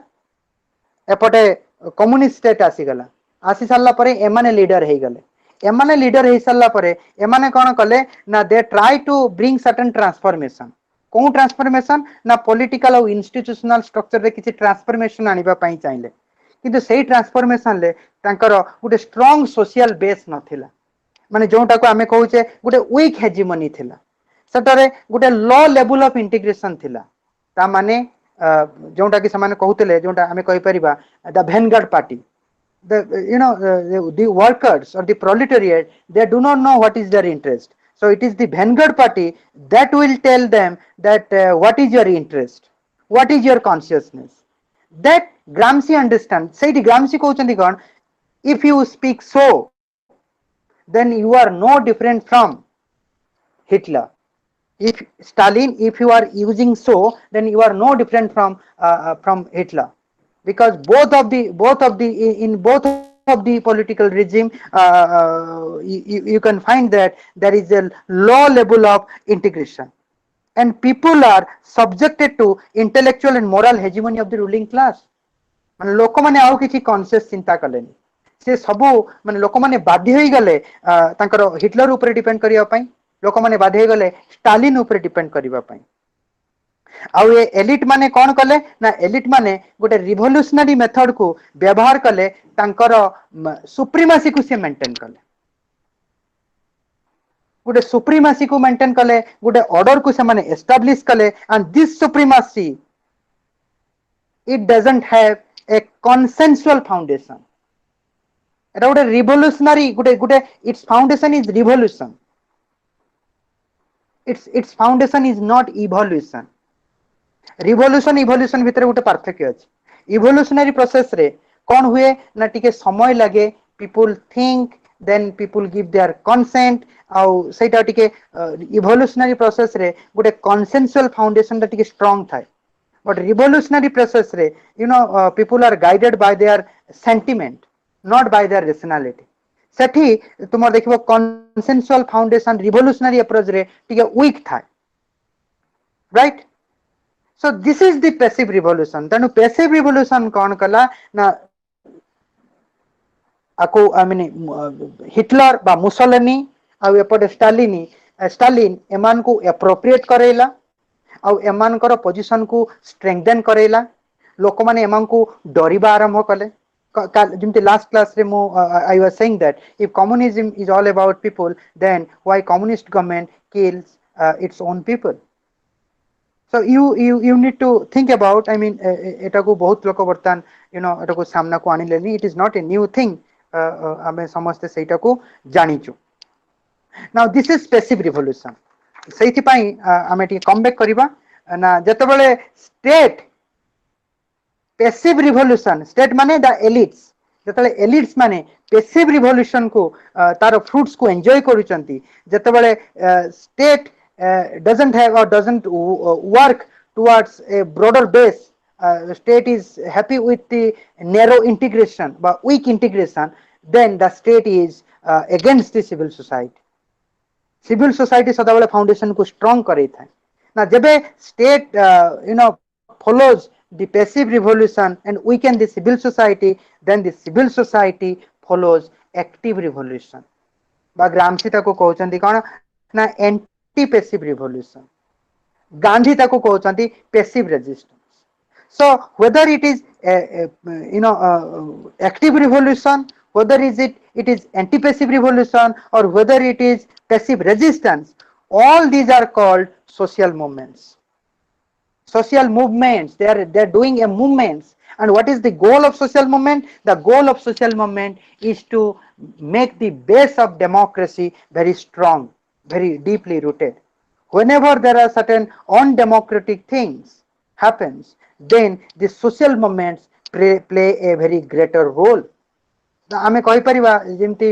एपटे कम्युनिस्ट स्टेट आसी गला. आसी साला परे एमाने लीडर हे गले. एमाने लीडर हे साला परे एमाने कोन कले ना they try to bring certain transformation. कौन ट्रांसफॉर्मेशन ना पॉलिटिकल और इंस्टीट्यूशनल स्ट्रक्चर रे किछि ट्रांसफॉर्मेशन आनिबा पई चाहिले, किंतु सेही ट्रांसफॉर्मेशन ले तांकर गुटे स्ट्रांग सोशल बेस नथिला. माने जोटा को आमे कहूचे गुटे वीक हेजिमनी थिला, सटरे गुटे लो लेवल ऑफ इंटीग्रेशन थिला. ता माने जोटा कि समान कहउतले जोटा आमे कहि परिबा the vanguard party, the workers or the proletariat, they do not know what is their interest. So it is the vanguard party that will tell them that what is your interest, what is your consciousness. That Gramsci understands. Say the Gramsci कहउचंती कोन, if you speak so then you are no different from Hitler. If Stalin, if you are using so, then you are no different from Hitler, because both of the political regime you can find that there is a low level of integration and people are subjected to intellectual and moral hegemony of the ruling class. माने लोक माने आउ किछि conscious चिंता कलेनी, से सबु माने लोक माने बाध्य होई गले तांकर हिटलर ऊपर डिपेंड करिया पई, लोक माने बाध्य होई गले स्टालिन ऊपर डिपेंड करिवा पई. आउ ए एलिट माने कोन कले ना एलिट माने गोटे रिवोल्यूशनरी मेथड को व्यवहार कले, तांकर सुप्रीमेसी को से मेंटेन कले, गोटे सुप्रीमेसी को मेंटेन कले, गोटे ऑर्डर को से माने एस्टैब्लिश कले. And this supremacy it doesn't have a consensual foundation. एटा गोटे रिवोल्यूशनरी गोटे its foundation is revolution, its foundation is not evolution. Revolution evolution भितर गोटे पार्थक्य अछि. इवोल्यूशनरी प्रोसेस रे कौन हुए ना टिके समय लगे people think then people give their consent आउ सेटा टिके इवोल्यूशनरी प्रोसेस रे गोटे consensual foundation टा टिके strong थाए but revolutionary process रे people are guided by their sentiment not by their rationality सेठी तुम देखिबो consensual foundation revolutionary approach रे टिके weak थाए right so this is the passive revolution तेनु passive revolution कौन कला ना आको हिटलर बा मुसोलिनी आ एपटे स्टालिन एमान को एप्रोप्रिएट करेला आ एमान कर पोजीशन को स्ट्रेंथन करेला लोक माने एमान को डरिबा आरंभ कले जिमते लास्ट क्लास रे मो I was saying that if communism is all about people then why communist government kills its own people so you need to think about I mean eta ko bahut loko bartan eta ko samna ko anileni it is not a new thing ame samaste seita ko janichu now this is passive revolution seithi pai ame ti come back kariba na jetebale state passive revolution state mane the elites jetebale elites mane passive revolution ko tar fruits ko enjoy karuchanti jetebale state doesn't have or doesn't work towards a broader base state is happy with the narrow integration but weak integration then the state is against the civil society सदाबले foundation को strong करे था ना जबे state follows the passive revolution and weaken the civil society then the civil society follows active revolution बा ग्रामसी ताको कहउचंती कोन ना anti passive revolution Gandhi ताको कहउचंती passive resistance so whether it is active revolution whether it is anti passive revolution or whether it is passive resistance all these are called social movements they are doing a movements and what is the goal of social movement the goal of social movement is to make the base of democracy very strong very deeply rooted whenever there are certain undemocratic things happens then the social movements play a very greater role आमे कहि परिबा जेमती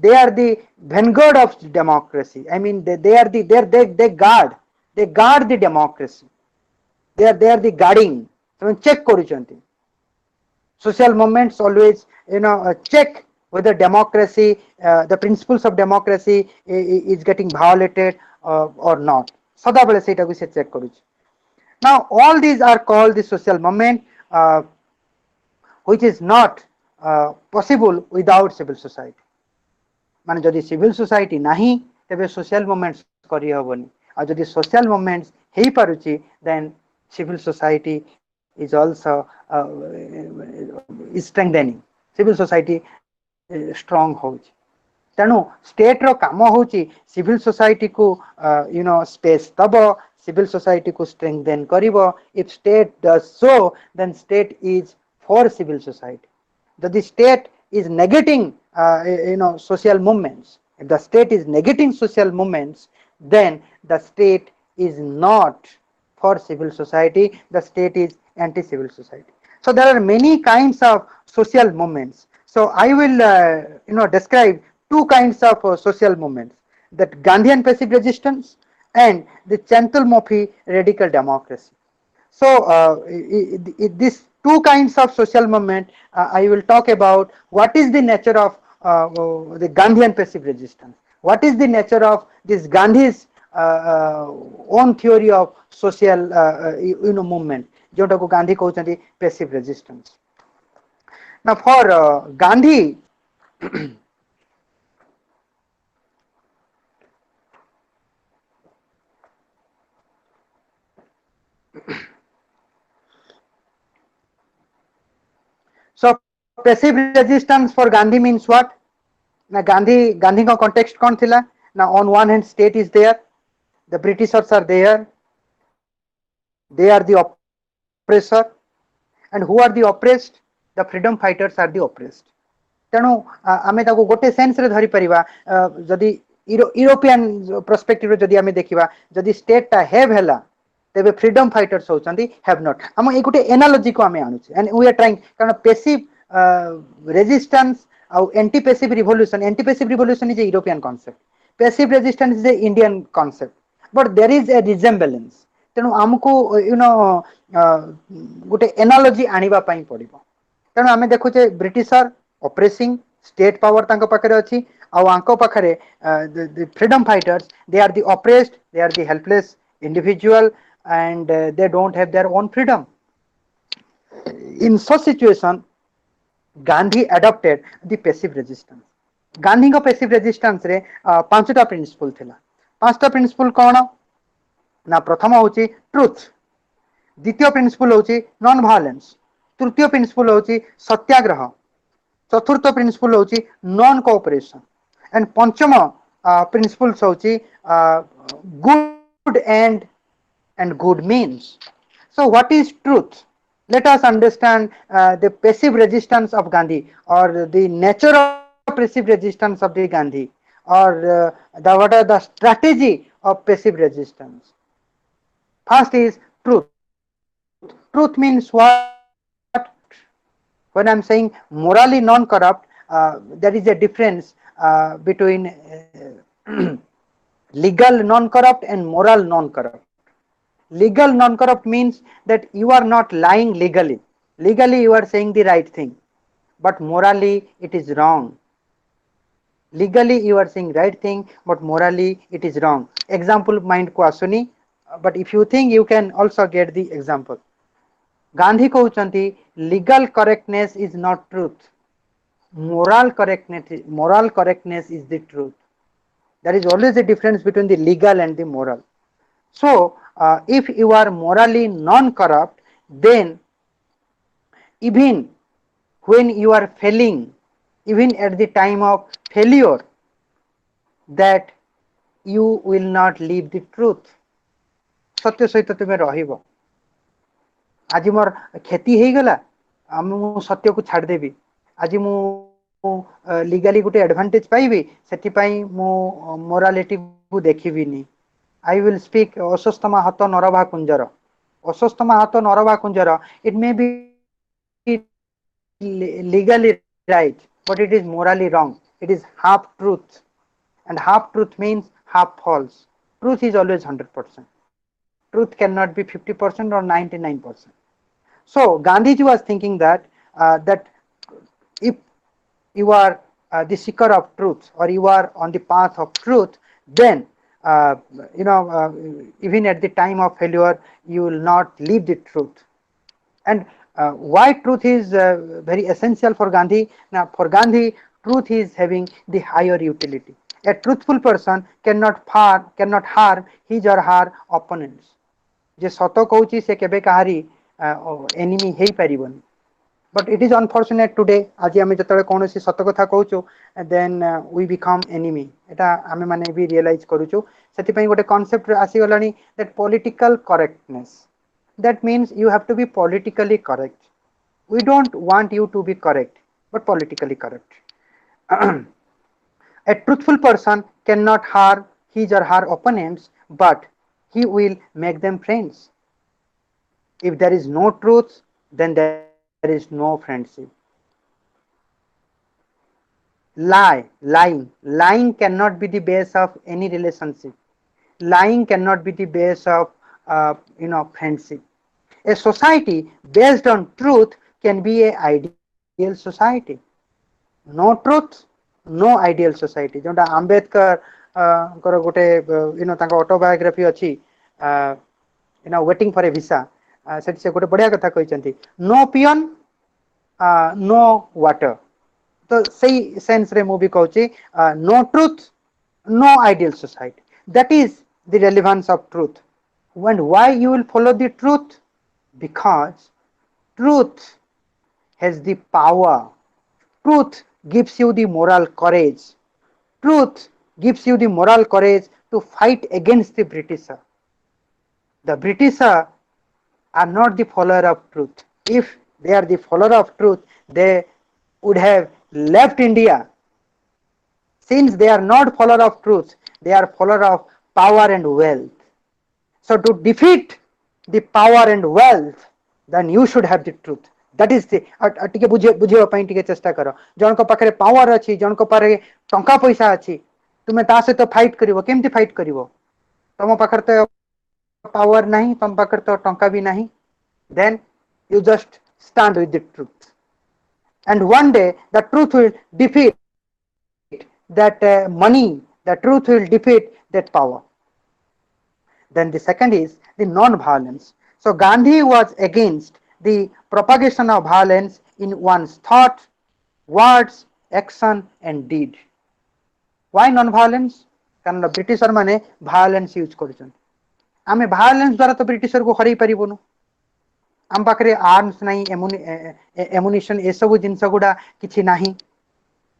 they are the vanguard of democracy I mean they are the they guard the democracy they are the guarding check करूचंती social movements always check whether democracy the principles of democracy is getting violated or not सदा बेले सेटा को से check करूची now all these are called the social movement which is not possible without civil society माने जदि civil society नहीं तबे social movements करी हबनी आ जदि social movements hay पारुची then civil society is also is strengthening civil society strong होची तेणु state रो काम होची सिविल सोसाइटी को स्पेस दबो सिविल सोसाइटी को स्ट्रेंथन करिवो if state does so then state is for civil society the state is negating social movements if the state is negating social movements then the state is not for civil society the state is anti civil society so there are many kinds of social movements so I will describe two kinds of social movements that Gandhian passive resistance and the Chantal-Mouffe radical democracy so this two kinds of social movement I will talk about what is the nature of the Gandhian passive resistance what is the nature of this Gandhi's own theory of social movement जोटा को Gandhi कहउचंती passive resistance now for Gandhi so passive resistance for Gandhi means what na Gandhi का context कौन थिला now on one hand state is there the Britishers are there they are the oppressor and who are the oppressed the freedom fighters are the oppressed तेणु आमे ताको गोटे sense रे धरि परिबा जदि यूरोपियन पर्सपेक्टिव रे जदि आमे देखिबा जदि स्टेट ता हैव हैला तेबे फ्रीडम फाइटर्स होचंदी हैव नॉट हम ए गोटे एनालॉजी को आमे आनुचे एंड वी आर ट्राइंग कारण passive resistance anti-passive revolution. Anti-passive revolution is a European concept. Passive resistance is a Indian concept. But there is a resemblance. ତେଣୁ ଆମକୁ ଗୋଟେ ଏନାଲୋଜି ଆଣିବା ପାଇଁ ପଡିବ। ତେଣୁ ଆମେ ଦେଖୁଛେ ବ୍ରିଟିଶର ଅପ୍ରେସିଂ state power ତାଙ୍କ ପାଖରେ ଅଛି ଆଉ ଆଙ୍କ ପାଖରେ the freedom fighters, they are the oppressed, they are the helpless individual, and they don't have their own freedom. In such situation, Gandhi adopted the passive resistance. Gandhi को passive resistance रे पांचटा principal थिला। पांचटा principal कौन ना प्रथम होची truth, द्वितीय principal होची non violence, तृतीय प्रिंसिपल होची सत्याग्रह, चतुर्थ प्रिंसिपल होची नॉन कोऑपरेशन, एंड पंचम प्रिंसिपल्स होची good and good means. So what is truth? Let us understand the passive resistance of Gandhi, or the nature of passive resistance of the Gandhi, or what are the strategy of passive resistance. First is truth. Truth means what? When I'm saying morally non-corrupt, there is a difference between legal non-corrupt and moral non-corrupt. Legal non-corrupt means that you are not lying legally. Legally you are saying the right thing, but morally it is wrong. Legally you are saying right thing, but morally it is wrong. Example mind ko asuni, but if you think you can also get the example. Gandhi कहउचंती legal correctness is not truth. Moral correctness is the truth. There is always a difference between the legal and the moral. So if you are morally non-corrupt, then even when you are failing, even at the time of failure, that you will not leave the truth. सत्य सहित तुम रहिबो। आज मोर क्षति हे गला, मु सत्य को छाड़ देबी। आज मु लीगली गोटे एडवांटेज पाइबी, सेति पई मु मोरालिटी को देखिबिनी। I will speak Osostama Hato Norava Kunjara. Osostama Hato Norava Kunjara. It may be legally right, but it is morally wrong. It is half truth, and half truth means half false. Truth is always 100%. Truth cannot be 50% or 99%. So Gandhiji was thinking that that if you are the seeker of truth, or you are on the path of truth, then even at the time of failure, you will not leave the truth. And why truth is very essential for Gandhi? Now, for Gandhi, truth is having the higher utility. A truthful person cannot harm his or her opponents. जे सत कहूची से केबे कहारी enemy हेई परिबनी. But it is unfortunate today, आज आम जो कौन सत कथा कहूँ, then we become enemy. एटा आम मैंने भी रियलाइज करूँ. से गोटे concept आसीगला that political correctness. That means you have to be politically correct. We don't want you to be correct, but politically correct. A truthful person cannot harm his or her opponents, but he will make them friends. If there is no truth, then there is no friendship. Lying cannot be the base of any relationship. Lying cannot be the base of friendship. A society based on truth can be an ideal society. No truth, no ideal society. जोंटा आंबेडकर कर गोटे तांका autobiography अछि waiting for a visa, सेठी से गोटे बढ़िया कथा कहिसंती, नो पियन नो वाटर. तो सही सेंस रे मूवी कहूची no truth no ideal society. That is the relevance of truth. And why you will follow the truth? Because truth has the power. Truth gives you the moral courage. Truth gives you the moral courage to fight against the Britisher. The Britisher are not the follower of truth. If they are the follower of truth, they would have left India. Since they are not follower of truth, they are follower of power and wealth. So to defeat the power and wealth, then you should have the truth. That is the टिके बुझियो ପାଇଁ टिके चेष्टा करो जनको पाखरे power अछि जनको पारे टंका पैसा अछि तुमे ता से तो फाइट करिवो केमती फाइट करिवो तम पाखरे तो पावर नहीं तम पाखरे तो टंका भी नहीं then you just stand with the truth and one day the truth will defeat that money, the truth will defeat that power. Then the second is the non-violence. So Gandhi was against the propagation of violence in one's thought, words, action and deed. Why non-violence? कारण britisher माने violence use करछन आमे violence द्वारा तो britisher को हरई परिबोनु आम पाखरे arms नहीं एमुनिशन ए सब जिनस गुडा किछि नाही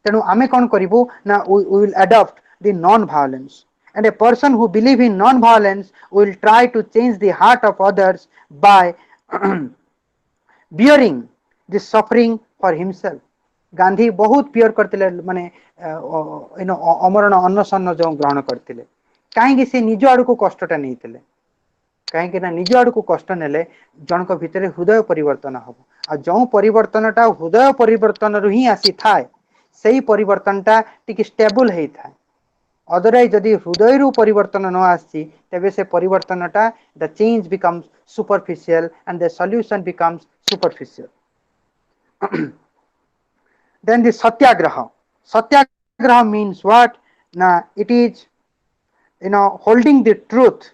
तेणु आमे कौन करिबु ना we will adopt the non-violence and a person who believe in non-violence will try to change the heart of others by bearing the suffering for himself. Gandhi बहुत पियर करते माने अमरण अन्नसन जो ग्रहण करते कहीं से निज आड़ को कष्टा नहीं कहीं निज आड़ को कष्ट नेले जनक भितर हृदय परिवर्तन हम आ जो परिवर्तनटा हृदय परिवर्तन रु ही आसी थाए से परिवर्तनटा टिके स्टेबल होता है अदरवाइज जदि हृदय रु परिवर्तन न आसी तेबे से परिवर्तनटा the change becomes superficial and the solution becomes superficial then the satyagraha means what na it is holding the truth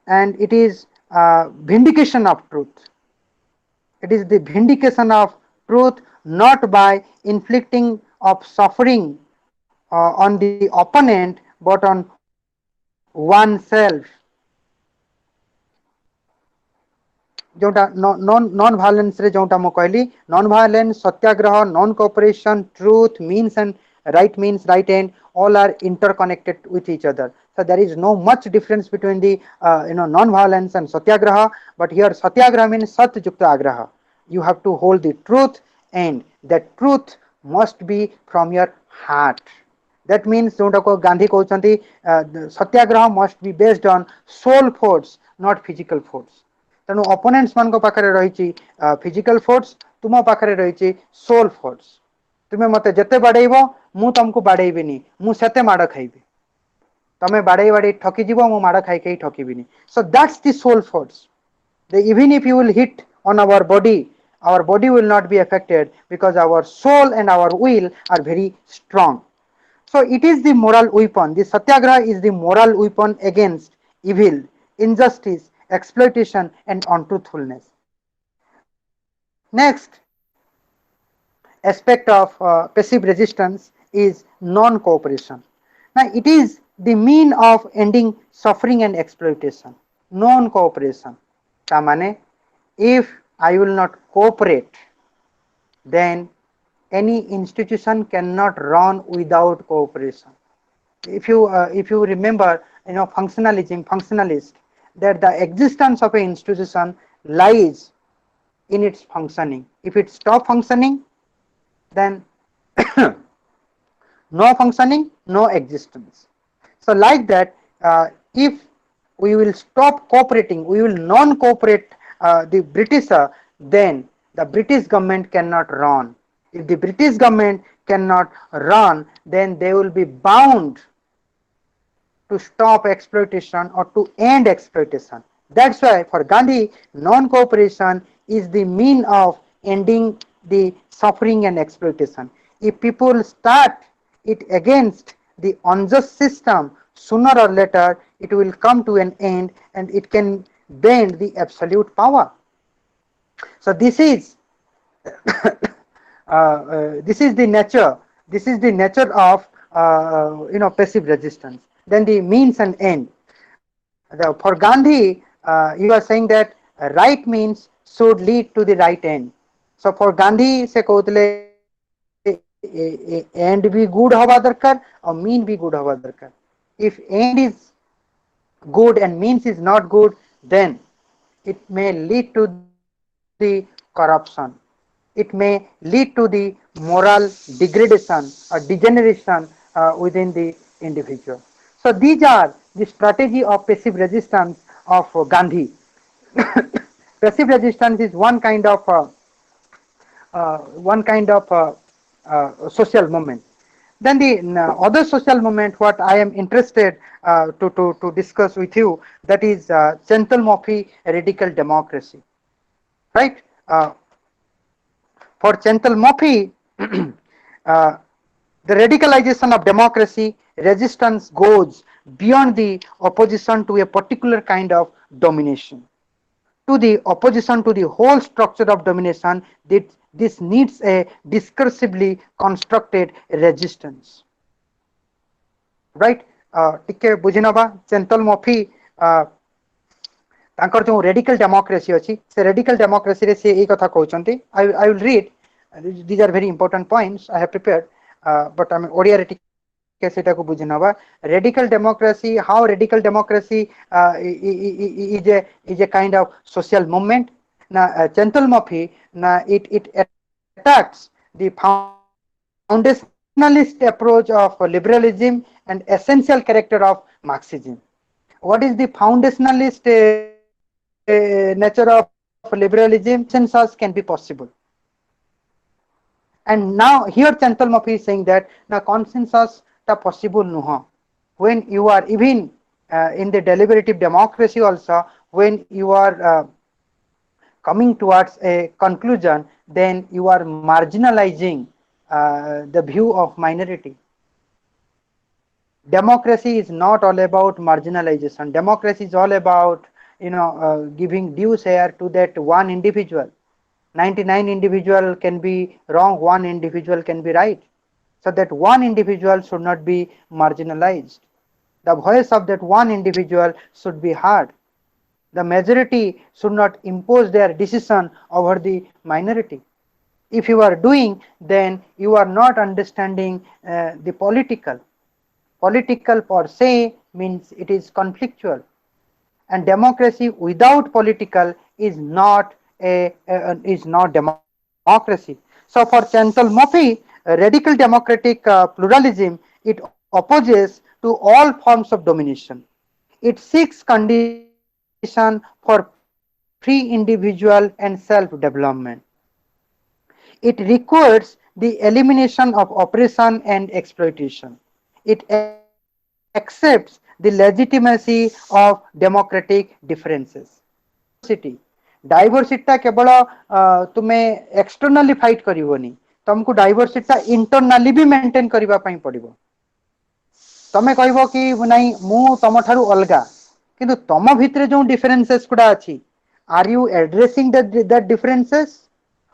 and it is vindication of truth. It is the vindication of truth not by inflicting of suffering on the opponent but on oneself. जोटा non violence रे जोटा मो कहली non violence Satyagraha non cooperation truth means and right and all are interconnected with each other. So there is no much difference between the non-violence and satyagraha, but here satyagraha means sat yukta agraha. You have to hold the truth and that truth must be from your heart. That means जोटा को गांधी कहउछंती सत्याग्रह must be based on soul force, not physical force. तेणु opponents मान को पाखरे रही physical force तुम पाखरे रही सोल फोर्स तुम्हें मते जते बाड़ेइबो मु तुमको बाड़ेइबिनी मु सेते माड़ खाइबी तमे बाड़े बाड़े ठकी जीवो मु माड़ खाइ के ठकीबिनी so that's the soul force even if you will hit on our body will not be affected because our soul and our will are very strong. So it is the moral weapon. The satyagraha is the moral weapon against evil, injustice, exploitation and untruthfulness. Next aspect of passive resistance is non-cooperation. Now it is the mean of ending suffering and exploitation. Non-cooperation. Tamane, if I will not cooperate, then any institution cannot run without cooperation. If you remember, functionalist, that the existence of an institution lies in its functioning. If it stops functioning, then no functioning, no existence. So like that, if we will stop cooperating, we will non-cooperate the British, then the British government cannot run. If the British government cannot run, then they will be bound to stop exploitation or to end exploitation. That's why for Gandhi, non-cooperation is the mean of ending the suffering and exploitation. If people start it against the unjust system, sooner or later it will come to an end and it can bend the absolute power. So this is the nature of passive resistance. Then the means and end. For Gandhi, you are saying that right means should lead to the right end. So for Gandhi से कहते end भी good हवा दरकार और mean भी good हवा दरकार. If end is good and means is not good, then it may lead to the corruption. It may lead to the moral degradation or degeneration within the individual. So these are the strategy of passive resistance of Gandhi. Passive resistance is one kind of social movement. Then the other social movement, what I am interested to discuss with you, that is Chental-Murphy radical democracy, right? For Chental-Murphy, the radicalization of democracy resistance goes beyond the opposition to a particular kind of domination, to the opposition to the whole structure of domination. That this needs a discursively constructed resistance, right? टिके बुझिनबा Chental-Murphy तांकर जो radical democracy अच्छी से radical democracy रे से एक कथा कहउचंती. I will read. These are very important points I have prepared, but I mean Odia रे टिके सेटा को बुझिनबा. Radical democracy, how radical democracy is a kind of social movement. Now Chental-Murphy, now it attacks the foundationalist approach of liberalism and essential character of Marxism. What is the foundationalist nature of liberalism? Consensus can be possible. And now here Chental-Murphy is saying that now consensus ta possible nuha. When you are even in the deliberative democracy also, when you are coming towards a conclusion, then you are marginalizing the view of minority. Democracy is not all about marginalization. Democracy is all about giving due share to that one individual. 99 individual can be wrong, one individual can be right. So that one individual should not be marginalized. The voice of that one individual should be heard. The majority should not impose their decision over the minority. If you are doing, then you are not understanding the political. Political per se means it is conflictual, and democracy without political is not democracy. So for Chental-Murphy, radical democratic pluralism, it opposes to all forms of domination. It seeks condition for free individual and self-development. It requires the elimination of oppression and exploitation. It accepts the legitimacy of democratic differences. Diversity केवल तुम्हें externally fight करिवोनी, तुमको diversity internally भी maintain करिवा पई पड़िबो. तमे कहबो कि नाही मु तम थारु अलगा, किंतु तम भितरे जो डिफरेंसेस गुडा अछि, are you addressing that differences,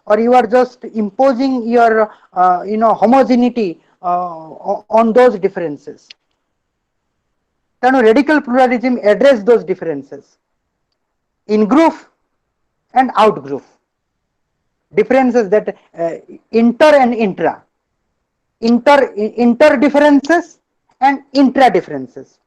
or you are just imposing your homogeneity on those differences? Then radical pluralism address those differences in group and out group, differences that inter and inter differences and intra differences.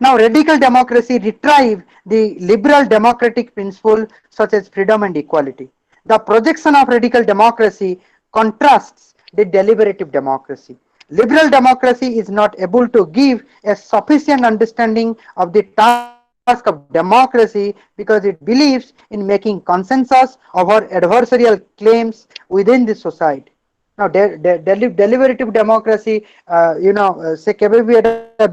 Now radical democracy retrieve the liberal democratic principle such as freedom and equality. The projection of radical democracy contrasts the deliberative democracy. Liberal democracy is not able to give a sufficient understanding of the task of democracy because it believes in making consensus over adversarial claims within the society. Now deliberative democracy से केबे भी एटा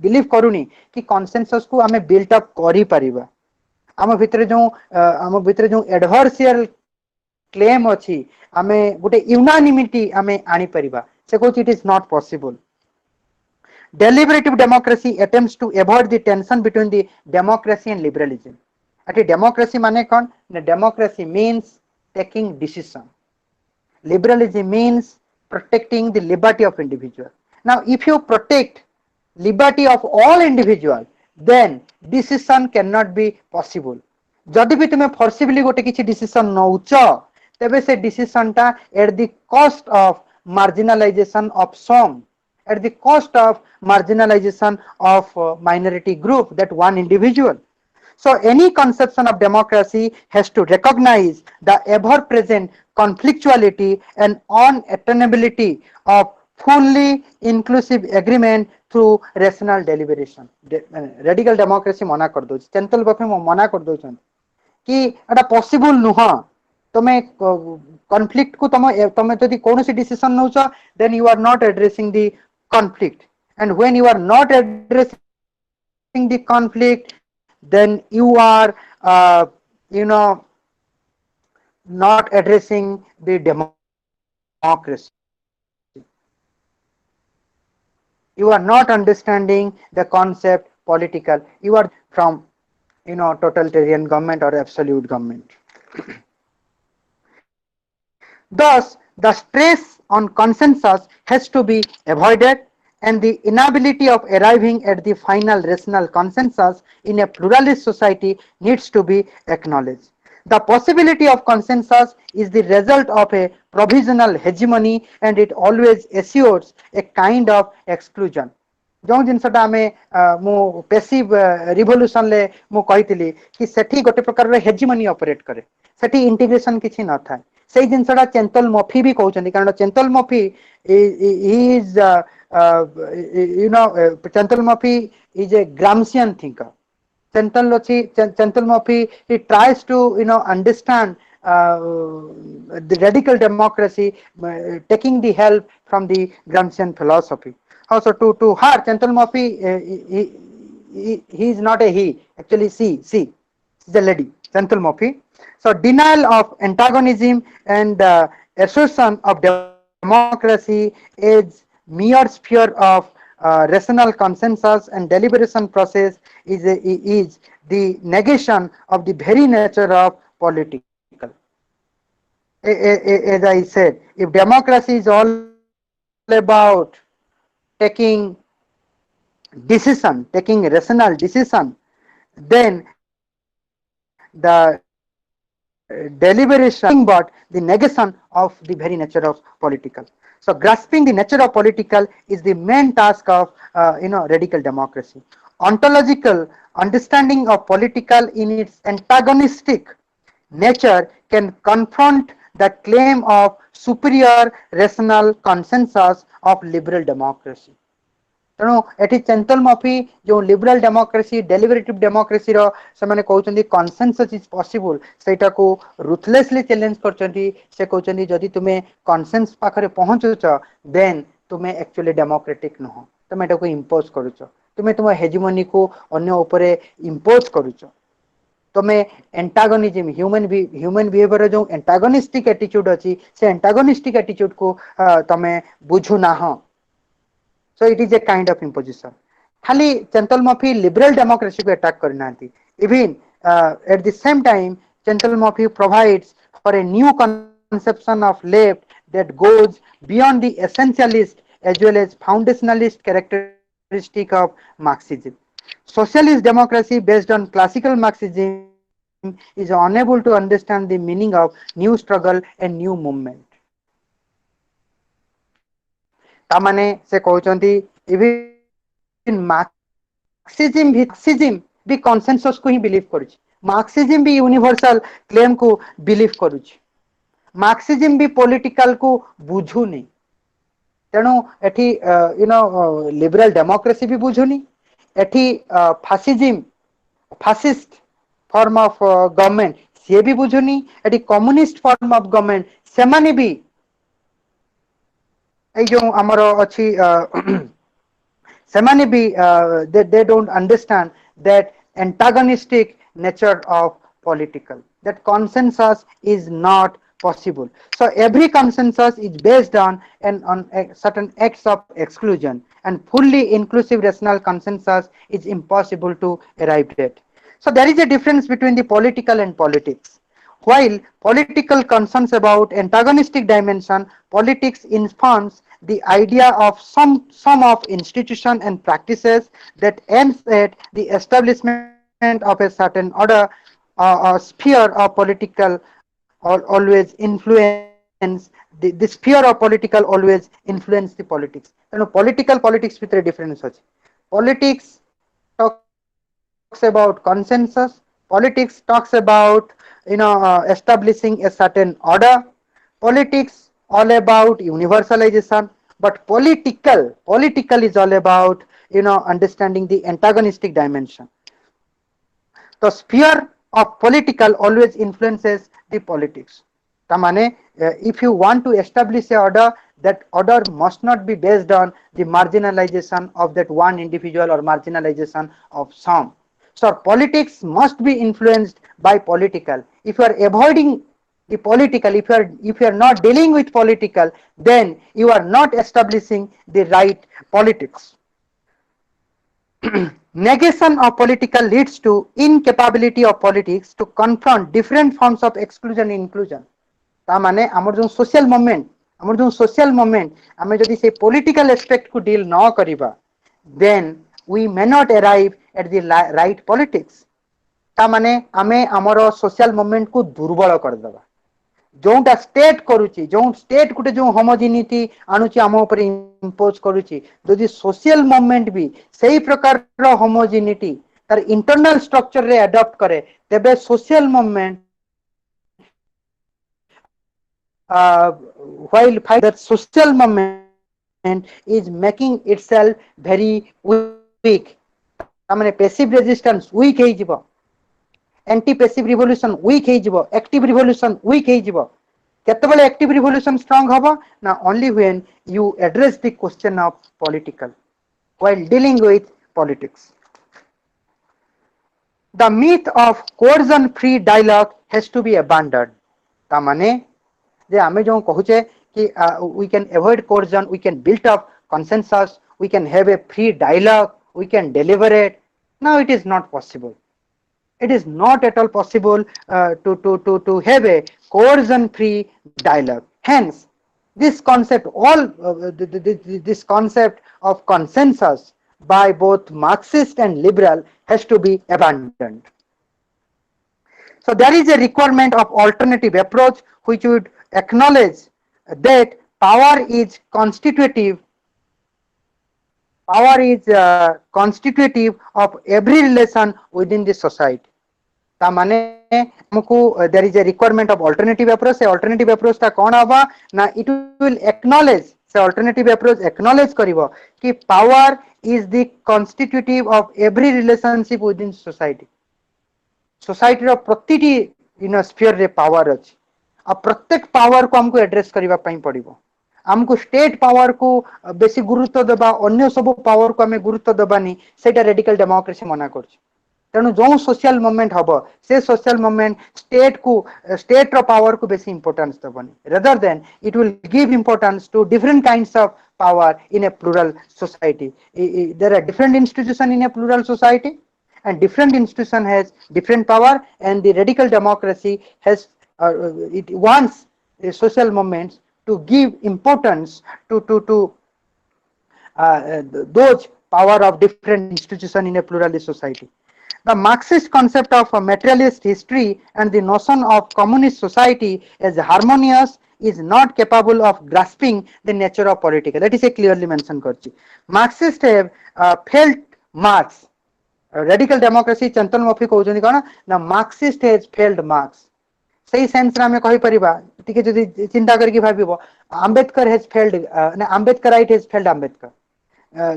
believe करूनी कि consensus को हमें built up करी परिबा. आम भितर जो एडवर्सियल क्लेम अच्छी आमे गोटे यूनानिमिटी आमे आनी परिबा, से कहूँ it is not possible. Deliberative democracy attempts to avoid the tension between the democracy and liberalism. Ati democracy माने कौन? Democracy means taking decision. Liberalism means protecting the liberty of individual. Now if you protect liberty of all individual, then decision cannot be possible. जदि भी तुम्हें forcibly गोटे किसी decision notch, तबे से decision टा at the cost of marginalization of some, at the cost of marginalization of minority group, that one individual. So any conception of democracy has to recognize the ever-present conflictuality and unattainability of fully inclusive agreement through rational deliberation. Radical democracy मना कर दो, Chental-Murphy मना कर दो. कि एटा possible नुह तमे conflict को तमे जदि कोनोसी डिसीजन नौछ then you are not addressing the conflict and when you are not addressing the conflict then you are you know not addressing the democracy. You are not understanding the concept political. You are from totalitarian government or absolute government. Thus the stress on consensus has to be avoided and the inability of arriving at the final rational consensus in a pluralist society needs to be acknowledged. The possibility of consensus is the result of a provisional hegemony and it always assures a kind of exclusion. जो जिनसटा आमे मु passive revolution ले मु कहितली कि सेठी गोटे प्रकार रे hegemony operate करे सेठी इंटीग्रेशन किछि न थाए सेही जिनसटा चेंतल मफी भी कहउचंदी कारण Chantal Mouffe is Chantal Mouffe is a Gramscian thinker. Chantal Moffey, he tries to understand the radical democracy taking the help from the Gramscian philosophy. Also to her Chantal Moffey he is not a he, actually she is a lady, Chantal Moffey. So denial of antagonism and assertion of democracy is mere sphere of rational consensus and deliberation process is the negation of the very nature of political. As I said, if democracy is all about taking rational decision, then the deliberation but the negation of the very nature of political. So grasping the nature of political is the main task of radical democracy. Ontological understanding of political in its antagonistic nature can confront the claim of superior rational consensus of liberal democracy. तेणु eighty चेंतल मफी जो liberal democracy deliberative democracy रो से कहते कनसेंसस is possible सेटा को रुथलेसली challenge करछंती से कहते जदि तुम्हें कनसेंस पाखरे पहुंचुच देन तुम्हें एक्चुअली डेमोक्रेटिक नुह तुम एटा को इंपोज करूछ तुम्हें तुम हेजिमनी को अन्य ऊपर इंपोज करूछ तुम्हें एंटागोनिज्म ह्यूमन बिहेवियर जो एंटागोनिस्टिक एटीट्यूड अछि से एंटागोनिस्टिक एटीट्यूड को तुम्हें बुझु ना. So it is a kind of imposition. खाली चेंतल मफी लिबरल डेमोक्रेसी को अटैक करना थी. Even at the same time, Chantal Moffey provides for a new conception of left that goes beyond the essentialist as well as foundationalist characteristic of Marxism. Socialist democracy based on classical Marxism is unable to understand the meaning of new struggle and new movement. तामाने से कहउचंती even Marxism भी consensus को ही believe करूछ. Marxism भी universal claim को believe करूछ. Marxism भी political को बुझुनी. तेणु एठी liberal democracy भी बुझुनी. एठी फासिस्ट फॉर्म ऑफ गवर्नमेंट से भी बुझुनी. एठी कम्युनिस्ट फॉर्म ऑफ गवर्नमेंट से माने भी जो आमर अच्छी से भी they don't understand that antagonistic nature of political, that consensus is not possible. So every consensus is based on certain acts of exclusion, and fully inclusive rational consensus is impossible to arrive at. So there is a difference between the political and politics. While political concerns about antagonistic dimension, politics informs the idea of some of institution and practices that aims at the establishment of a certain order. A sphere of political always influence the sphere of political always influence the politics. Politics with a difference. Politics talks about consensus. Politics talks about establishing a certain order. Politics all about universalization, but political is all about understanding the antagonistic dimension. The sphere of political always influences the politics. Tamane, if you want to establish a order, that order must not be based on the marginalization of that one individual or marginalization of some. So politics must be influenced by political. If you are avoiding the political, if you are not dealing with political, then you are not establishing the right politics. Negation of political leads to incapability of politics to confront different forms of exclusion and inclusion. ता माने हमर जो social movement हमें जदि से political aspect को deal न करिबा, then we may not arrive at the right politics. ता माने हमें हमर social movement को दुर्बल कर दबा. जोटा स्टेट करूची जो स्टेट गुटे जो होमोजिनिटी आणुची आम ऊपर इंपोज करूची जदि सोशल मूवमेंट भी सही प्रकार रो होमोजिनिटी तार इंटरनल स्ट्रक्चर रे अडॉप्ट करे तेबे social movement while fight that social movement is making itself very weak. तामाने पैसिव रेजिस्टेंस वीक हे जिवो, एंटी पैसिव रिवोल्यूशन वीक हे जिवो, एक्टिव रिवोल्यूशन वीक हे जिवो. केतेबेले एक्टिव रिवोल्यूशन स्ट्रांग हबो ना only when you address the question of political while dealing with politics. The myth of coercion free dialogue has to be abandoned. तामाने जे आमे जो कहूचे कि we can avoid coercion, we can build up consensus, we can have a free dialogue, we can deliberate. Now it is not possible. It is not at all possible to have a coercion free dialogue. Hence this concept this concept of consensus by both Marxist and liberal has to be abandoned. So there is a requirement of alternative approach which would acknowledge that power is constitutive of every relation within the society. ता माने हमको there is a requirement of alternative approach. से alternative approach ता कौन आवा ना it will acknowledge, से alternative approach acknowledge करिवो कि power is the constitutive of every relationship within society. Society row प्रतिटी sphere रे power अछि. अब प्रत्येक पावर को हमको एड्रेस करबा पई पड़िबो. हमको स्टेट पावर को बेसी गुरुत्व देबा, अन्य सब पावर को हमें गुरुत्व देबानी, सेटा रेडिकल डेमोक्रेसी मना करछि. तेणु जो सोशल मूवमेंट हम से सोशल मूवमेंट स्टेट रो पावर को बेसी इंपोर्टेंस दबनी, rather than it will give importance to different kinds of power in a plural society. There are different institution in a plural society and different institution has different power, and the radical democracy has it wants the social movements to give importance to those power of different institution in a pluralist society. The Marxist concept of a materialist history and the notion of communist society as harmonious is not capable of grasping the nature of political. That is a clearly mentioned करछि. Marxists have felt Marx. Radical democracy चंतन मफी कहउछनी कोन ना Marxist has failed Marx. सही sense रे हमें कहि परिबा टिके जदि चिंता करके भाबिबो अंबेडकर has failed ना Ambedkarite has failed Ambedkar.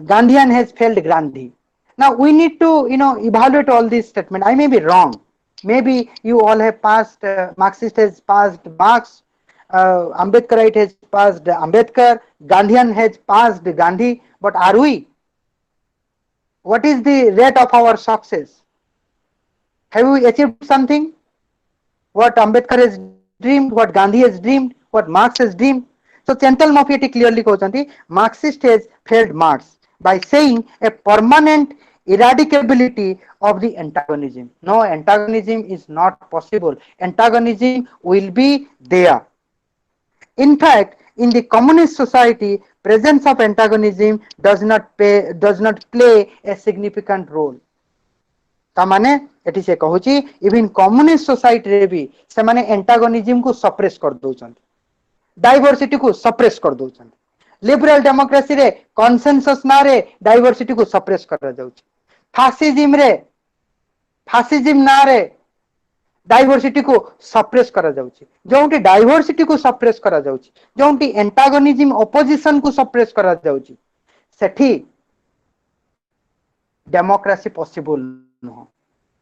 Gandhian has failed Gandhi. Now we need to evaluate all these statements. I may be wrong. Maybe you all have passed Marxist has passed Marx, Ambedkarite has passed Ambedkar, Gandhian has passed Gandhi, but are we? What is the rate of our success? Have we achieved something? What Ambedkar has dreamed, what Gandhi has dreamed, what Marx has dreamed? So Chantal Moffett clearly कहउछंती Marxist has failed Marx by saying a permanent eradicability of the antagonism. No, antagonism is not possible. Antagonism will be there. In fact, in the communist society, presence of antagonism does not play a significant role. तामाने एटी से कहूची even communist society रे भी से माने antagonism को suppress कर दोछन, डाइवर्सिटी को सप्रेस कर दोछन. लिबरल डेमोक्रेसी रे कंसेंसस ना रे डाइवर्सिटी को सप्रेस कर जाउची. फासिज्म ना रे डाइवर्सिटी को सप्रेस करा जाउची. जोंटी डाइवर्सिटी को सप्रेस करा जाउची, जोंटी एंटागोनिज्म ऑपोजिशन को सप्रेस करा जाउची, सेठी डेमोक्रेसी पॉसिबल नो.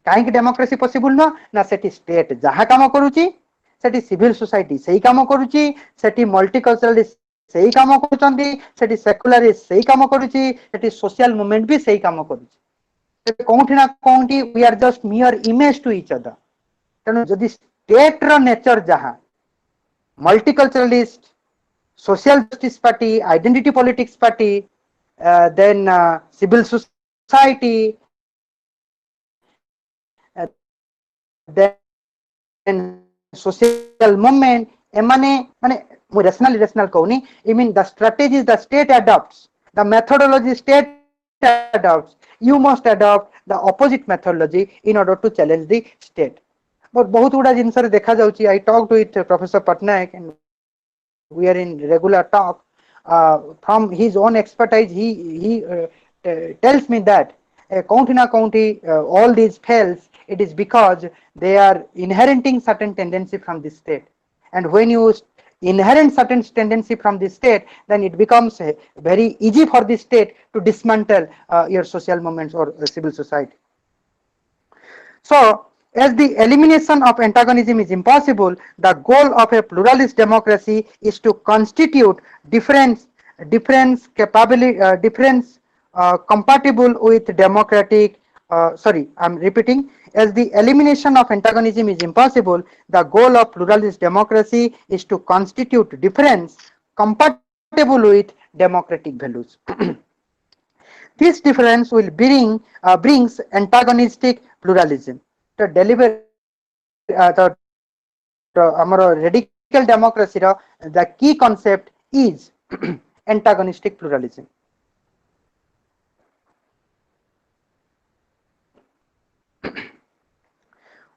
कहीं डेमोक्रेसी पॉसिबल न ना सेठी स्टेट जहाँ काम करुची सेठी सिविल सोसाइटी सही काम करुची सेठी मल्टीकल्चरलिस्ट सही काम करुचंदी सेठी सेकुलरिस्ट सही काम करुची सेठी सोशल मूवमेंट भी सही काम करुची कोठी ना कोठी we are just mere image to each other तेणु जदि स्टेट रो नेचर जहाँ मल्टीकल्चरलिस्ट social justice party identity politics party then civil society then social movement emane mane mu rational कहूनी I mean the strategies the state adopts the methodology state adopts you must adopt the opposite methodology in order to challenge the state but बहुत गुड़ा जिनस देखा जाउची I talked with Professor Patnaik and we are in regular talk from his own expertise he tells me that county na county all these fails it is because they are inheriting certain tendency from the state and when you inherit certain tendency from the state then it becomes very easy for the state to dismantle your social movements or civil society. So as the elimination of antagonism is impossible, the goal of a pluralist democracy is to constitute difference capability, difference compatible with democratic. Sorry, I'm repeating. As the elimination of antagonism is impossible, the goal of pluralist democracy is to constitute difference compatible with democratic values. This difference will brings antagonistic pluralism. The deliver our radical democracy the key concept is antagonistic pluralism.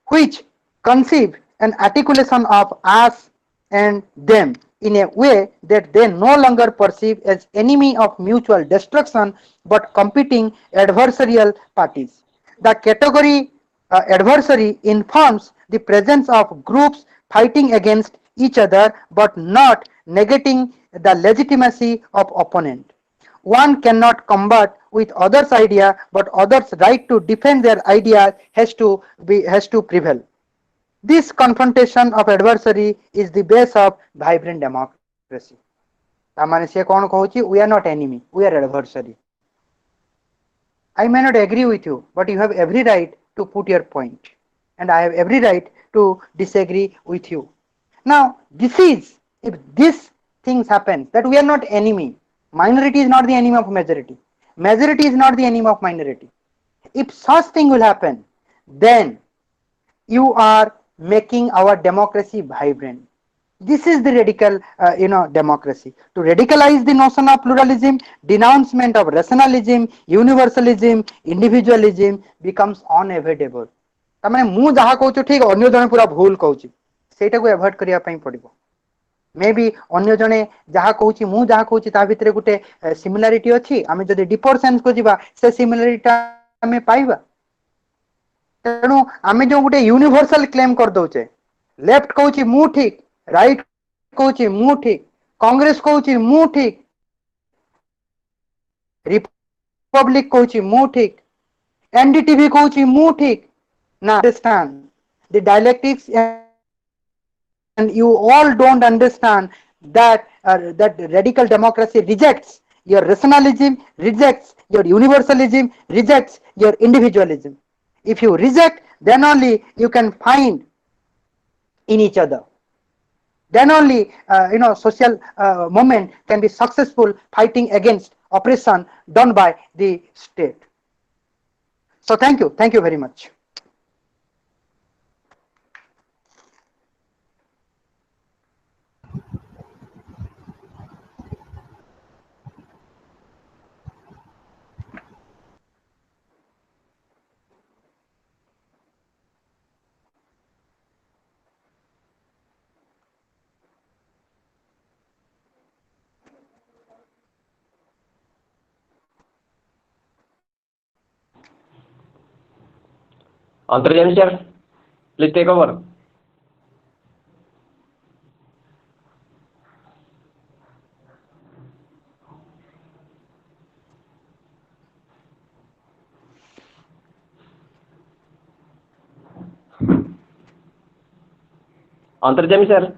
Which conceive an articulation of us and them in a way that they no longer perceive as enemy of mutual destruction but competing adversarial parties. The category adversary informs the presence of groups fighting against each other but not negating the legitimacy of opponent. One cannot combat with others' idea, but others' right to defend their ideas has to prevail. This confrontation of adversary is the base of vibrant democracy. तामाने से कौन कहूची we are not enemy, we are adversary. I may not agree with you, but you have every right to put your point, and I have every right to disagree with you. Now, this is if this things happen that we are not enemy. Minority is not the enemy of majority. Majority is not the enemy of minority. If such thing will happen, then you are making our democracy vibrant. This is the radical democracy. To radicalize the notion of pluralism, denouncement of rationalism, universalism, individualism becomes unavoidable. तामाने मु जहा कहूछु ठीक अन्य जने पूरा भूल कहूछि सेटा को avoid करिया पई पड़िबो मे बी अन्य जने जहा कहूछि मु जहा कहूछि ता भितरे गुटे सिमिलारिटी अछि आमे जदि डिपर सेंस को जिबा से सिमिलारिटी आमे पाइबा तेणु आमे जो गुटे यूनिवर्सल क्लेम कर दउचे लेफ्ट कहूछि मु ठीक राइट कहूछि मु ठीक कांग्रेस कहूछि मु ठीक रिपब्लिक कहूछि मु ठीक एनडीटीवी कहूछि मु ठीक ना understand the dialectics and you all don't understand that that radical democracy rejects your rationalism, rejects your universalism, rejects your individualism. If you reject, then only you can find in each other. Then only social movement can be successful fighting against oppression done by the state. So thank you very much. Antarjani sir, please take over. Antaryami sir.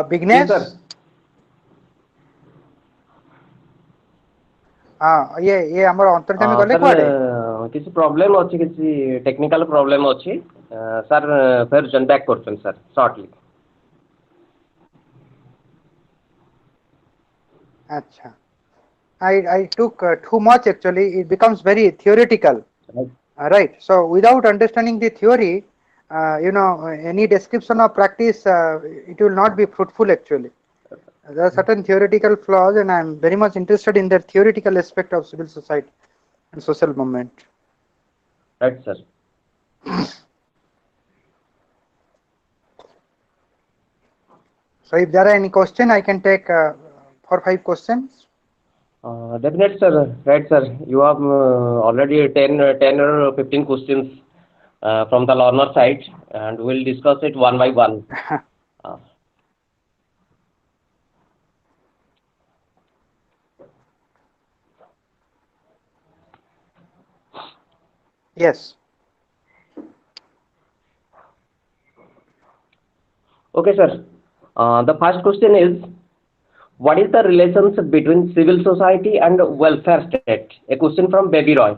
Vignesh? Yes, sir. हाँ ये हमर अंतर्जामी गले sir कुआडे किसी problem अच्छी किसी technical problem अच्छी sir फिर जन बैक करछन सर शॉर्टली. अच्छा I took too much actually. It becomes very theoretical. Right. So without understanding the theory, any description of practice, it will not be fruitful actually. There are certain theoretical flaws, and I am very much interested in the theoretical aspect of civil society and social movement. Right, sir. So if there are any question, I can take 4 or 5 questions. Definitely, sir. Right, sir. You have already 10 or 15 questions from the learner side, and we'll discuss it one by one. Yes. Okay, sir. The first question is, what is the relationship between civil society and welfare state? A question from Baby Roy.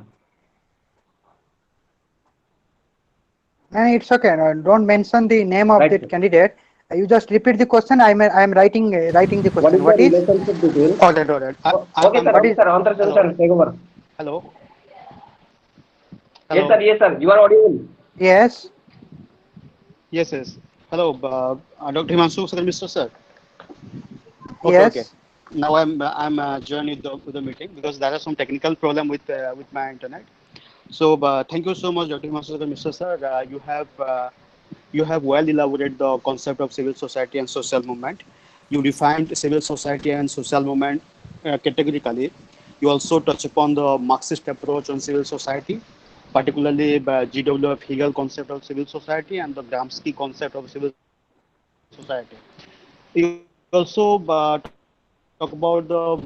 And it's okay. Don't mention the name of Right, that sir. candidate. You just repeat the question. I am writing the question. What is the relationship between? All right, all right. Okay, sir. What Okay, is sir. Answer, Hello. sir. Take over. Hello. Yes, Hello. sir. Yes, sir. You are audible. yes. Yes, yes. Hello, Dr. Himanshu Sakal Mr. Sir. Okay, okay. Yes. Now I'm joining with the meeting because there are some technical problem with my internet. So thank you so much, Dr. Himanshu Sakal Mr. Sir. You have well elaborated the concept of civil society and social movement. You defined civil society and social movement categorically. You also touch upon the Marxist approach on civil society, particularly GWF Hegel concept of civil society and the Gramsci concept of civil society. You also talk about the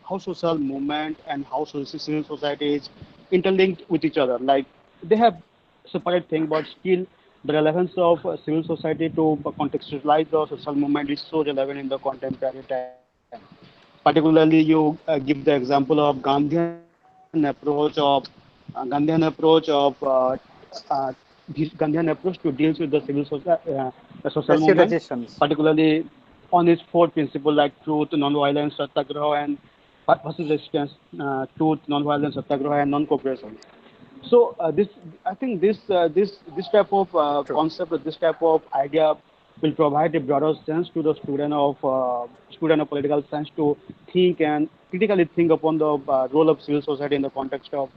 how social movement and how civil society is interlinked with each other. Like they have separate thing, but still the relevance of civil society to contextualize the social movement is so relevant in the contemporary time. Particularly, you give the example of Gandhian approach of Gandhian approach to deal with the the social movement, Specializations. particularly on its four principles like truth, non-violence, satyagraha, and passive resistance, truth, non-violence, satyagraha, and non-cooperation. So this, I think this type of True. concept, or this type of idea, will provide a broader sense to the student of political science to think and critically think upon the role of civil society in the context of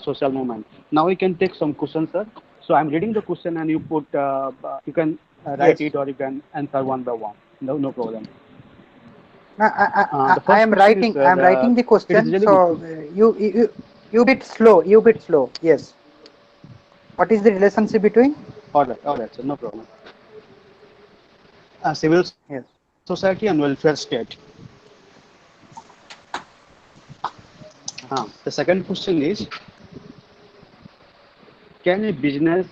social movement. Now we can take some questions, sir. So I'm reading the question, and you can write Yes. it, or you can answer one by one. No problem. No, The I first am question is, writing. I am writing the it is question. really good. So you bit slow. You bit slow. Yes. What is the relationship between? All right, sir, no problem. Civil Yes. society and welfare state. The second question is, can a business,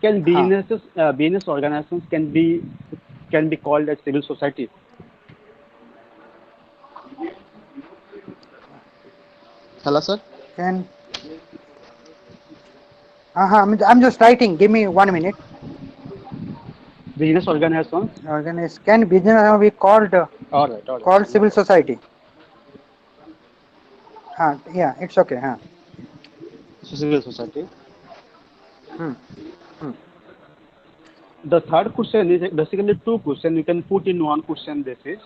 can Huh. businesses, business organizations can be called as civil society? Hello, sir. Can I'm just writing. Give me 1 minute. Business organizations. Can business be All right, sir, called no civil problem. society? Yeah, it's okay. So civil society. Hmm. Hmm. The third question is basically two questions. You can put in one question basis.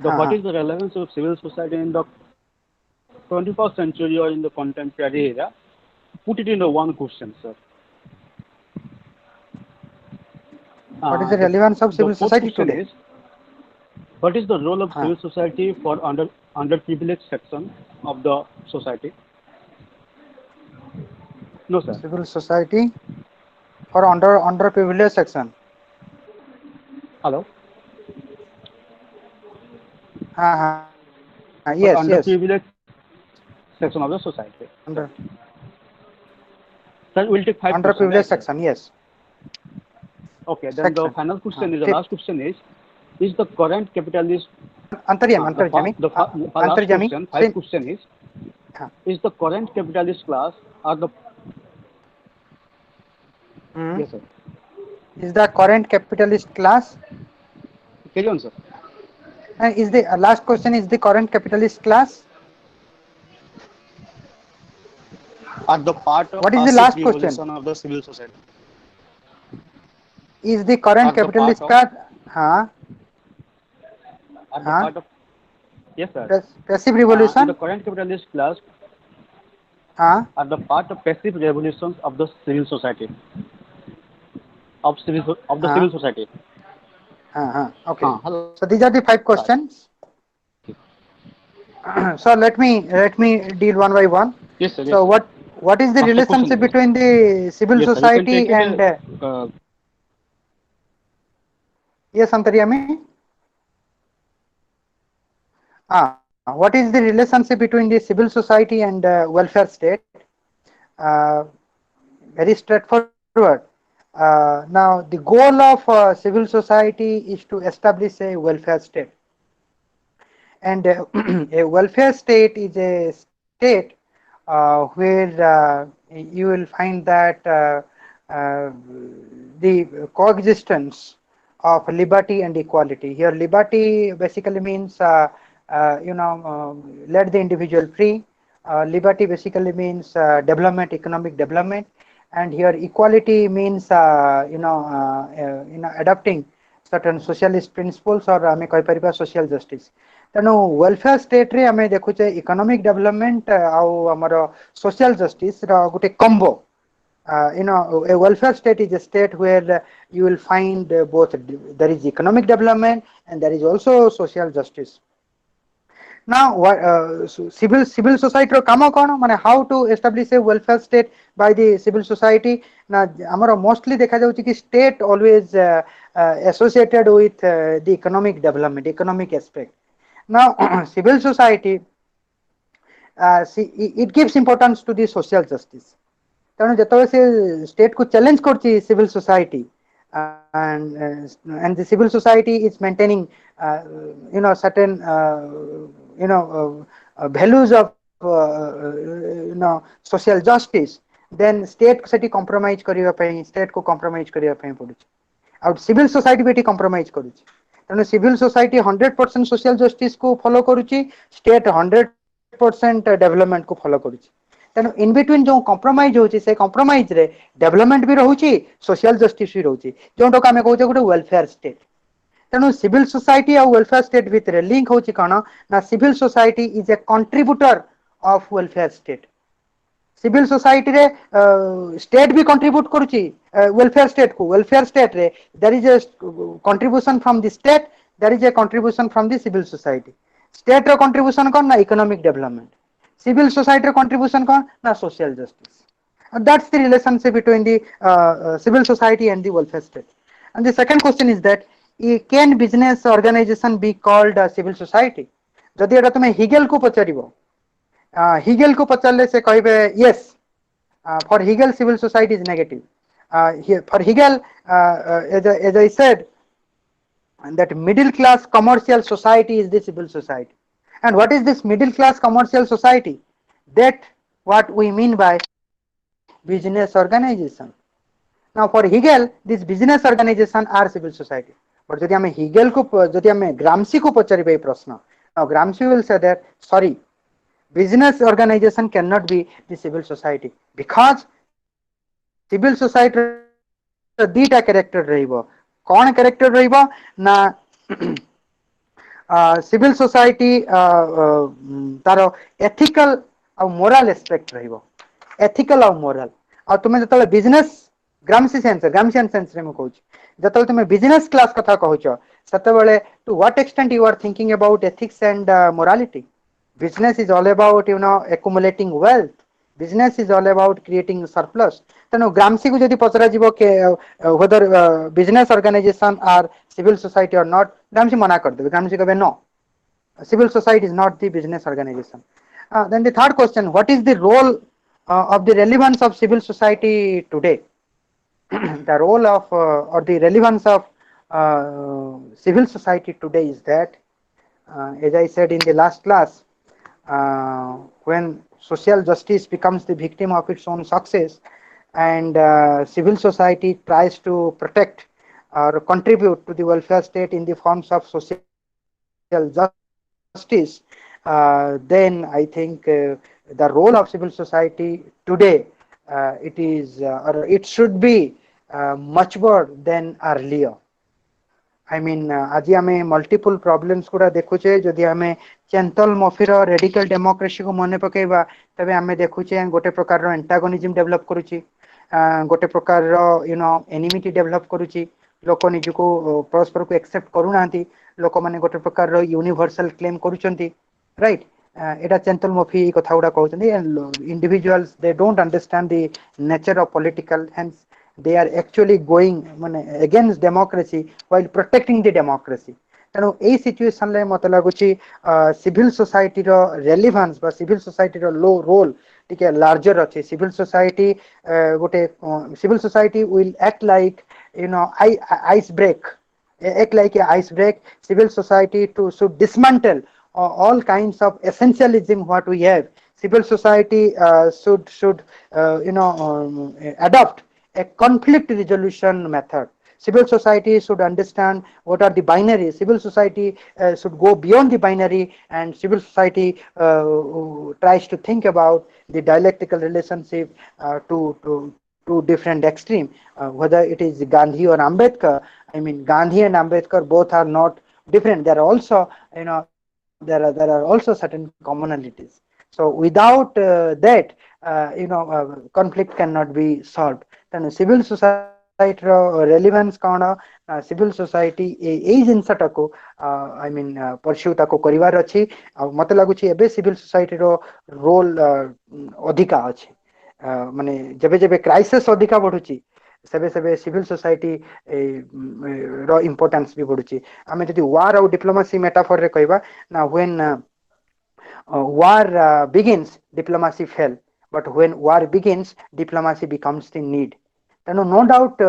The what is the relevance of civil society in the 21st century or in the contemporary era? Put it into one question, sir. What is the The relevance of the civil fourth society question today? is, what is the role of Huh. civil society for underprivileged section of the society? No, sir. Civil society for underprivileged section. Hello. Yes, yes. For underprivileged section of the society. Under Sir, we'll take five questions, underprivileged right, sir? section. Yes. Okay. Then the Section. final question is the Fifth. last question is the current capitalist Antaryami. the last Antaryami. question, Same. five question Huh. is the current capitalist class are the Hmm. yes, sir. Is the current capitalist class? Carry on, sir. Is the last question is the current capitalist class? Are the part of What is the passive last question? revolution of the civil society. Is the current Are the part capitalist of class? Huh? are the Huh? part of yes, sir. Passive In the revolution? current capitalist class Huh? are the part of passive revolutions of the civil society of the Huh? civil society. Okay. Hello. So these are the five Right. questions. So let me deal one by one. Yes, sir. Yes, So sir. what is the First question relationship is between the civil yes, sir. You can society take it. and yes, Antaryami? What is the relationship between the civil society and welfare state? Uh, Very straightforward. Now, the goal of civil society is to establish a welfare state, and a welfare state is a state where you will find that uh, the coexistence of liberty and equality. Here, liberty basically means let the individual free. Liberty basically means development, economic development, and here equality means adopting certain socialist principles or ଆମେ କହିପାରିବା social justice. ତେଣୁ welfare ଷ୍ଟେଟରେ ଆମେ ଦେଖୁଛେ economic development ଆଉ ଆମର social ଜଷ୍ଟିସର ଗୋଟେ combo. A welfare state is a state where you will find both there is economic development and there is also social justice. Now, civil society କାମ କ'ଣ ମାନେ how to establish a welfare state by the civil society ନା ଆମର mostly ଦେଖାଯାଉଛି କି state always associated with the economic development, economic aspect. Now, civil society it gives importance to the social justice. ତେଣୁ ଯେତେବେଳେ ସେ state କୁ challenge କରୁଛି civil society and the civil society is maintaining certain values of social justice, then state ସେଠି compromise କରିବା ପାଇଁ state କୁ compromise କରିବା ପାଇଁ ପଡୁଛି ଆଉ civil society ବି ଏଠି compromise କରୁଛି. ତେଣୁ civil society 100% social justice କୁ follow କରୁଛି, state 100% development କୁ follow କରୁଛି. ତେଣୁ in between ଯୋଉ compromise ହଉଛି ସେ compromise ରେ development ବି ରହୁଛି, social justice ବି ରହୁଛି, ଯୋଉଟାକୁ ଆମେ କହୁଛେ ଗୋଟେ welfare state. ତେଣୁ civil society ଆଉ welfare state ଭିତରେ link ହଉଛି କ'ଣ ନା civil society is a contributor of welfare state. Civil society ରେ state ବି contribute କରୁଛି welfare state କୁ. Welfare state ରେ there is a contribution from the state, there is a contribution from the civil society. State ର contribution କ'ଣ ନା economic development, civil society ର contribution କ'ଣ ନା social justice. And that's the relationship between the civil society and the welfare state. And the second question is that can business organization be called civil society? ଯଦି ଏଟା ତୁମେ ହିଗେଲ କୁ ପଚାରିବ, ହିଗେଲ କୁ ପଚାରିଲେ ସେ କହିବେ yes, for Hegel civil society is negative. For Hegel, as I said, that middle class commercial society is the civil society. And what is this middle class commercial society? That what we mean by business organization. Now for Hegel, this business organization are civil society. But যদি আমি Hegel को যদি আমি Gramsci को पचारिबे এই প্রশ্ন, now Gramsci will say that sorry, business organization cannot be the civil society because civil society দুইটা character রহিব. কোন ক্যারেক্টার রহিব না civil society তার ethical ଆଉ moral aspect ରହିବ, ethical ଆଉ moral. ଆଉ ତୁମେ ଯେତେବେଳେ business ग्रामसी सेंस रे मु कहूची जतले तुम बिजनेस क्लास कथा कहूछ सेतबेले to what extent you are thinking about ethics and morality business is all about accumulating wealth business is all about creating surplus तेणु ग्रामसी को जदि पचरा जीवो के whether business organization or civil society or not ग्रामसी मना कर देबे ग्रामसी कहबे no civil society is not the business organization then the third question what is the role of the relevance of civil society today the role of or the relevance of civil society today is that as I said in the last class when social justice becomes the victim of its own success and civil society tries to protect or contribute to the welfare state in the forms of social justice, then I think the role of civil society today it is or it should be much more than earlier. I mean आज आमे multiple problems गुड़ा देखुचे जदि आमे चेंतल मफिर radical democracy को मने पकेबा तबे आमे देखुचे गोटे प्रकार रो एंटागोनिज्म डेवलप करूची गोटे प्रकार रो एनिमिटी डेवलप करूची लोक निजको परस्पर को एक्सेप्ट करू नांती लोक माने गोटे प्रकार रो यूनिवर्सल क्लेम करूचंती राइट एटा चेंतल मफी कथा गुड़ा कहउचंती individuals they don't understand the nature of political hence they are actually going against democracy while protecting the democracy तेणु यही सिचुएशन ले मत लगुच सिविल सोसाइटी रो रेलिवेंस बा सिविल सोसाइटी रो लो रोल टिके लार्जर अच्छे सिविल सोसाइटी गोटे civil society will act like ice break act like a ice break civil society to should dismantle all kinds of essentialism what we have civil society should adopt a conflict resolution method civil society should understand what are the binaries civil society should go beyond the binary and civil society tries to think about the dialectical relationship to different extreme whether it is Gandhi or Ambedkar I mean Gandhi and Ambedkar both are not different there are also there are also certain commonalities so without that conflict cannot be solved then civil society relevance kaana civil society ei jinsa ta ko I mean pursue ta ko karibar achi mate laguchi ebe civil society ro role adhika achi माने जबे जबे crisis अधिका बढ़ुची सेबे सेबे civil society रो importance भी बढ़ुची आमे जदी वार और diplomacy metaphor रे कहबा ना when war begins diplomacy fail but when war begins diplomacy becomes the need no doubt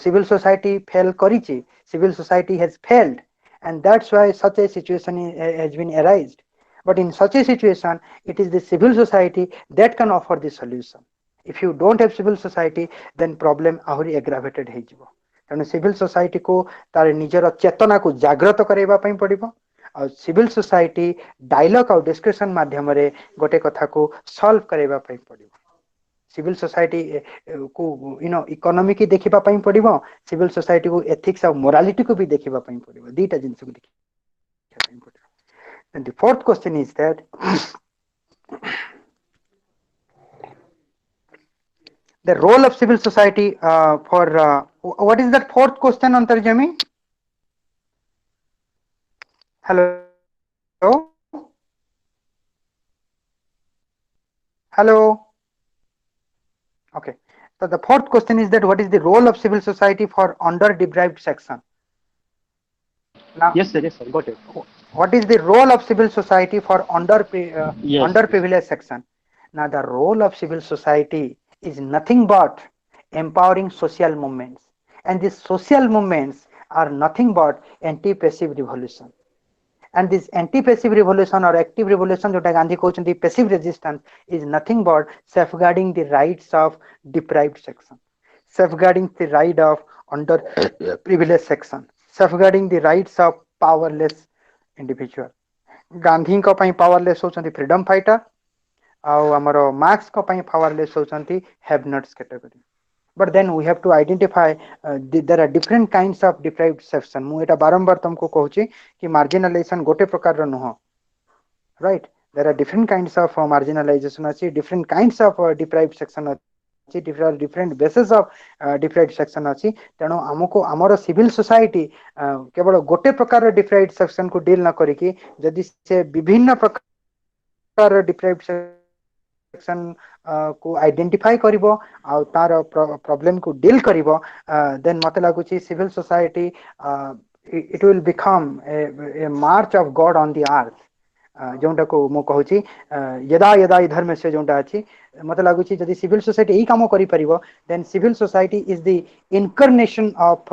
civil society fail karichi civil society has failed and that's why such a situation has been arised but in such a situation it is the civil society that can offer the solution if you don't have civil society then problem ahuri aggravated ହେଇଯିବ ତେଣୁ civil society को तार निजर चेतना को जागृत करैबा पई पड़िबो और civil society dialogue और डिस्कशन माध्यम रे गोटे कथा को सॉल्व करैबा पई पड़िबो सिविल सोसाइटी को इकोनॉमी की देखिबा पई पड़िबो सिविल सोसाइटी को एथिक्स और मोरालिटी को भी देखिबा पई पड़िबो दीटा जिंस को देखिबा पई पड़िबो and the fourth question is that the role of civil society for what is that fourth question Antarjami hello hello okay so the fourth question is that what is the role of civil society for underdeprived section now yes sir got it what is the role of civil society for yes, underprivileged section now the role of civil society is nothing but empowering social movements and these social movements are nothing but anti-passive revolution and this anti-passive revolution or active revolution jota Gandhi कहउछन्ती passive resistance is nothing but safeguarding the rights of deprived section safeguarding the right of underprivileged section safeguarding the rights of powerless individual Gandhi को पई powerless होचंती freedom fighter आउ हमरो Marx को पई powerless होचंती have nots category but then we have to identify there are different kinds of deprived section मु एटा बारंबार तुमको कहूची कि marginalization गोटे प्रकार रो नहो right there are different kinds of marginalization अछि different kinds of deprived section अछि अच्छी different basis of different section अच्छी तेणु आमको आमर सिविल सोसाइटी केवल गोटे प्रकार डिफरेंट सेक्शन को डील न करिकी जदि से विभिन्न प्रकार डिफरेंट सेक्शन को आइडेंटिफाई करिवो आ तार प्रॉब्लम को डील करिवो देन मते लागुची civil society it will become a march of God on the earth जोंटा को मु कहूची यदा यदा इधर में से जोंटा अछि मते लागुची जदि सिविल सोसाइटी एही काम करि परिबो then civil society is the incarnation of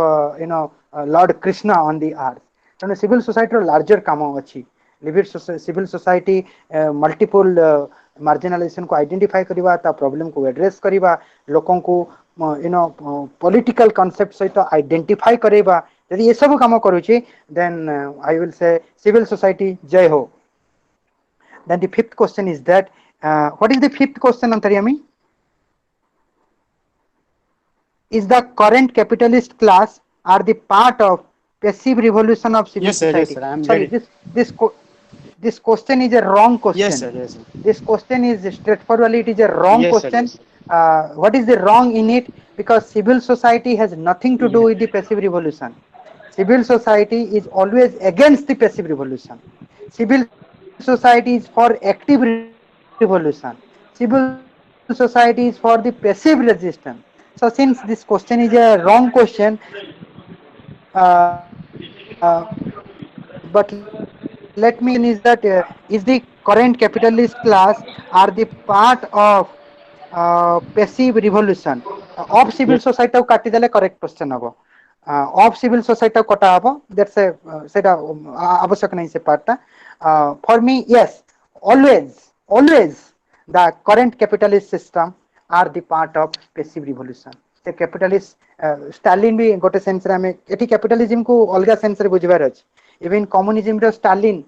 lord Krishna on the earth तने सिविल सोसाइटी रो लार्जर काम अछि सिविल सोसाइटी मल्टीपल मार्जिनलाइजेशन को आइडेंटिफाई करबा ता प्रॉब्लम को एड्रेस करबा लोकों को पॉलिटिकल कांसेप्ट सहित आइडेंटिफाई करबा यदि ये सब काम करूची then I will say civil society जय हो. Then the fifth question is that what is the fifth question, Antaryami? Is the current capitalist class are the part of passive revolution of civil society? Yes, sir. I am Sorry, ready. this question is a wrong question. Yes, sir. Yes, sir. This question is straightforwardly it is a wrong Yes, sir, question. yes, sir. What is the wrong in it? Because civil society has nothing to do with the passive revolution. Civil society is always against the passive revolution. Civil society is for active revolution. Civil society is for the passive resistance. So since this question is a wrong question, but let me is that is the current capitalist class are the part of passive revolution of civil society काटी देले correct question हबो of civil society कटा हबो that's सेटा आवश्यक नहीं से पार्टटा for me yes always the current capitalist system are the part of passive revolution the capitalist Stalin भी गोटे सेंस रे हमें एठी कैपिटलिज्म को अलगा सेंस रे बुझबार अछि इवन कम्युनिज्म रो स्टालिन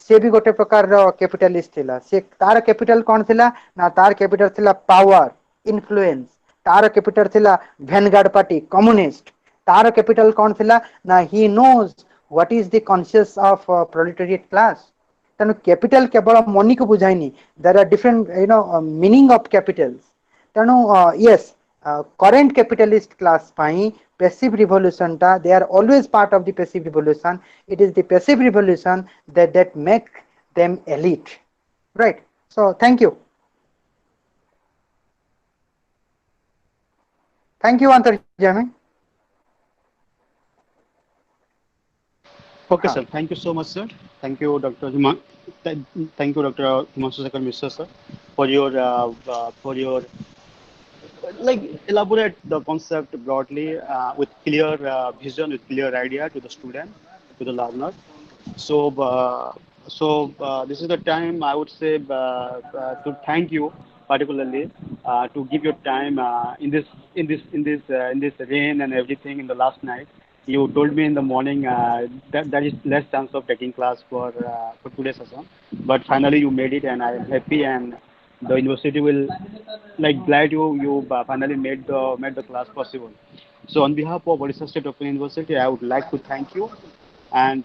से भी गोटे प्रकार रो कैपिटलिस्ट थिला से तार कैपिटल कोन थिला ना तार कैपिटल थिला पावर इन्फ्लुएंस तार कैपिटल थिला वैनगार्ड पार्टी कम्युनिस्ट तार कैपिटल कोन थिला ना he knows what is the conscious of proletariat class तेणु कैपिटल केवल मनी को बुझाइनी there are different meaning of capitals तेणु yes current capitalist class pai passive revolution ta they are always part of the passive revolution it is the passive revolution that make them elite right so thank you Antarjami. Okay, sir. Thank you so much, sir. Thank you, Dr. Thank you, Dr. Himanshu Shekhar Mishra, sir, for your like elaborate the concept broadly with clear vision, with clear idea to the student, to the learner. So, this is the time I would say to thank you particularly to give your time in this rain and everything in the last night. You told me in the morning that there is less chance of taking class for today's session, but finally you made it, and I am happy. And the university will like glad you finally made the class possible. So on behalf of Odisha State Open University, I would like to thank you and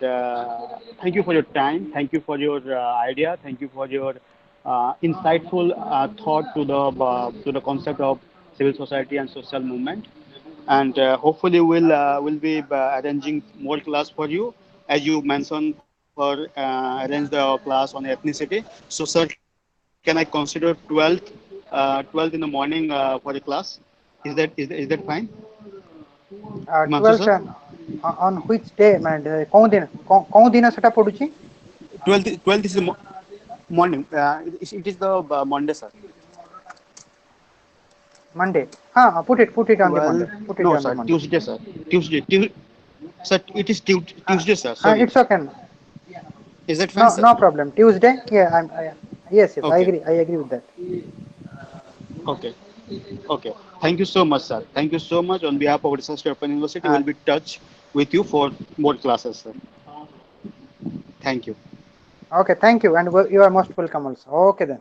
thank you for your time. Thank you for your idea. Thank you for your insightful thought to the concept of civil society and social movement. And hopefully we'll be arranging more class for you, as you mentioned, for arrange the class on ethnicity. So, sir, can I consider 12th in the morning for the class? Is that fine? Himanshu, 12 sir? on which day man कोन दिन सेटा पडुची 12th is the morning. It is the Monday, sir. Monday put it on the Monday 12. put it No, on the sir. Monday Tuesday, sir. Tuesday. Sir, it is Tuesday, sir. Sorry. it's okay Is that fine, sir? no problem Tuesday yes Okay. I agree with that Okay. Okay. Thank you so much, sir. Thank you so much. On behalf of Odisha State Open University, uh, we'll be in touch with you for more classes, sir. Thank you. okay thank you and you are most welcome also okay then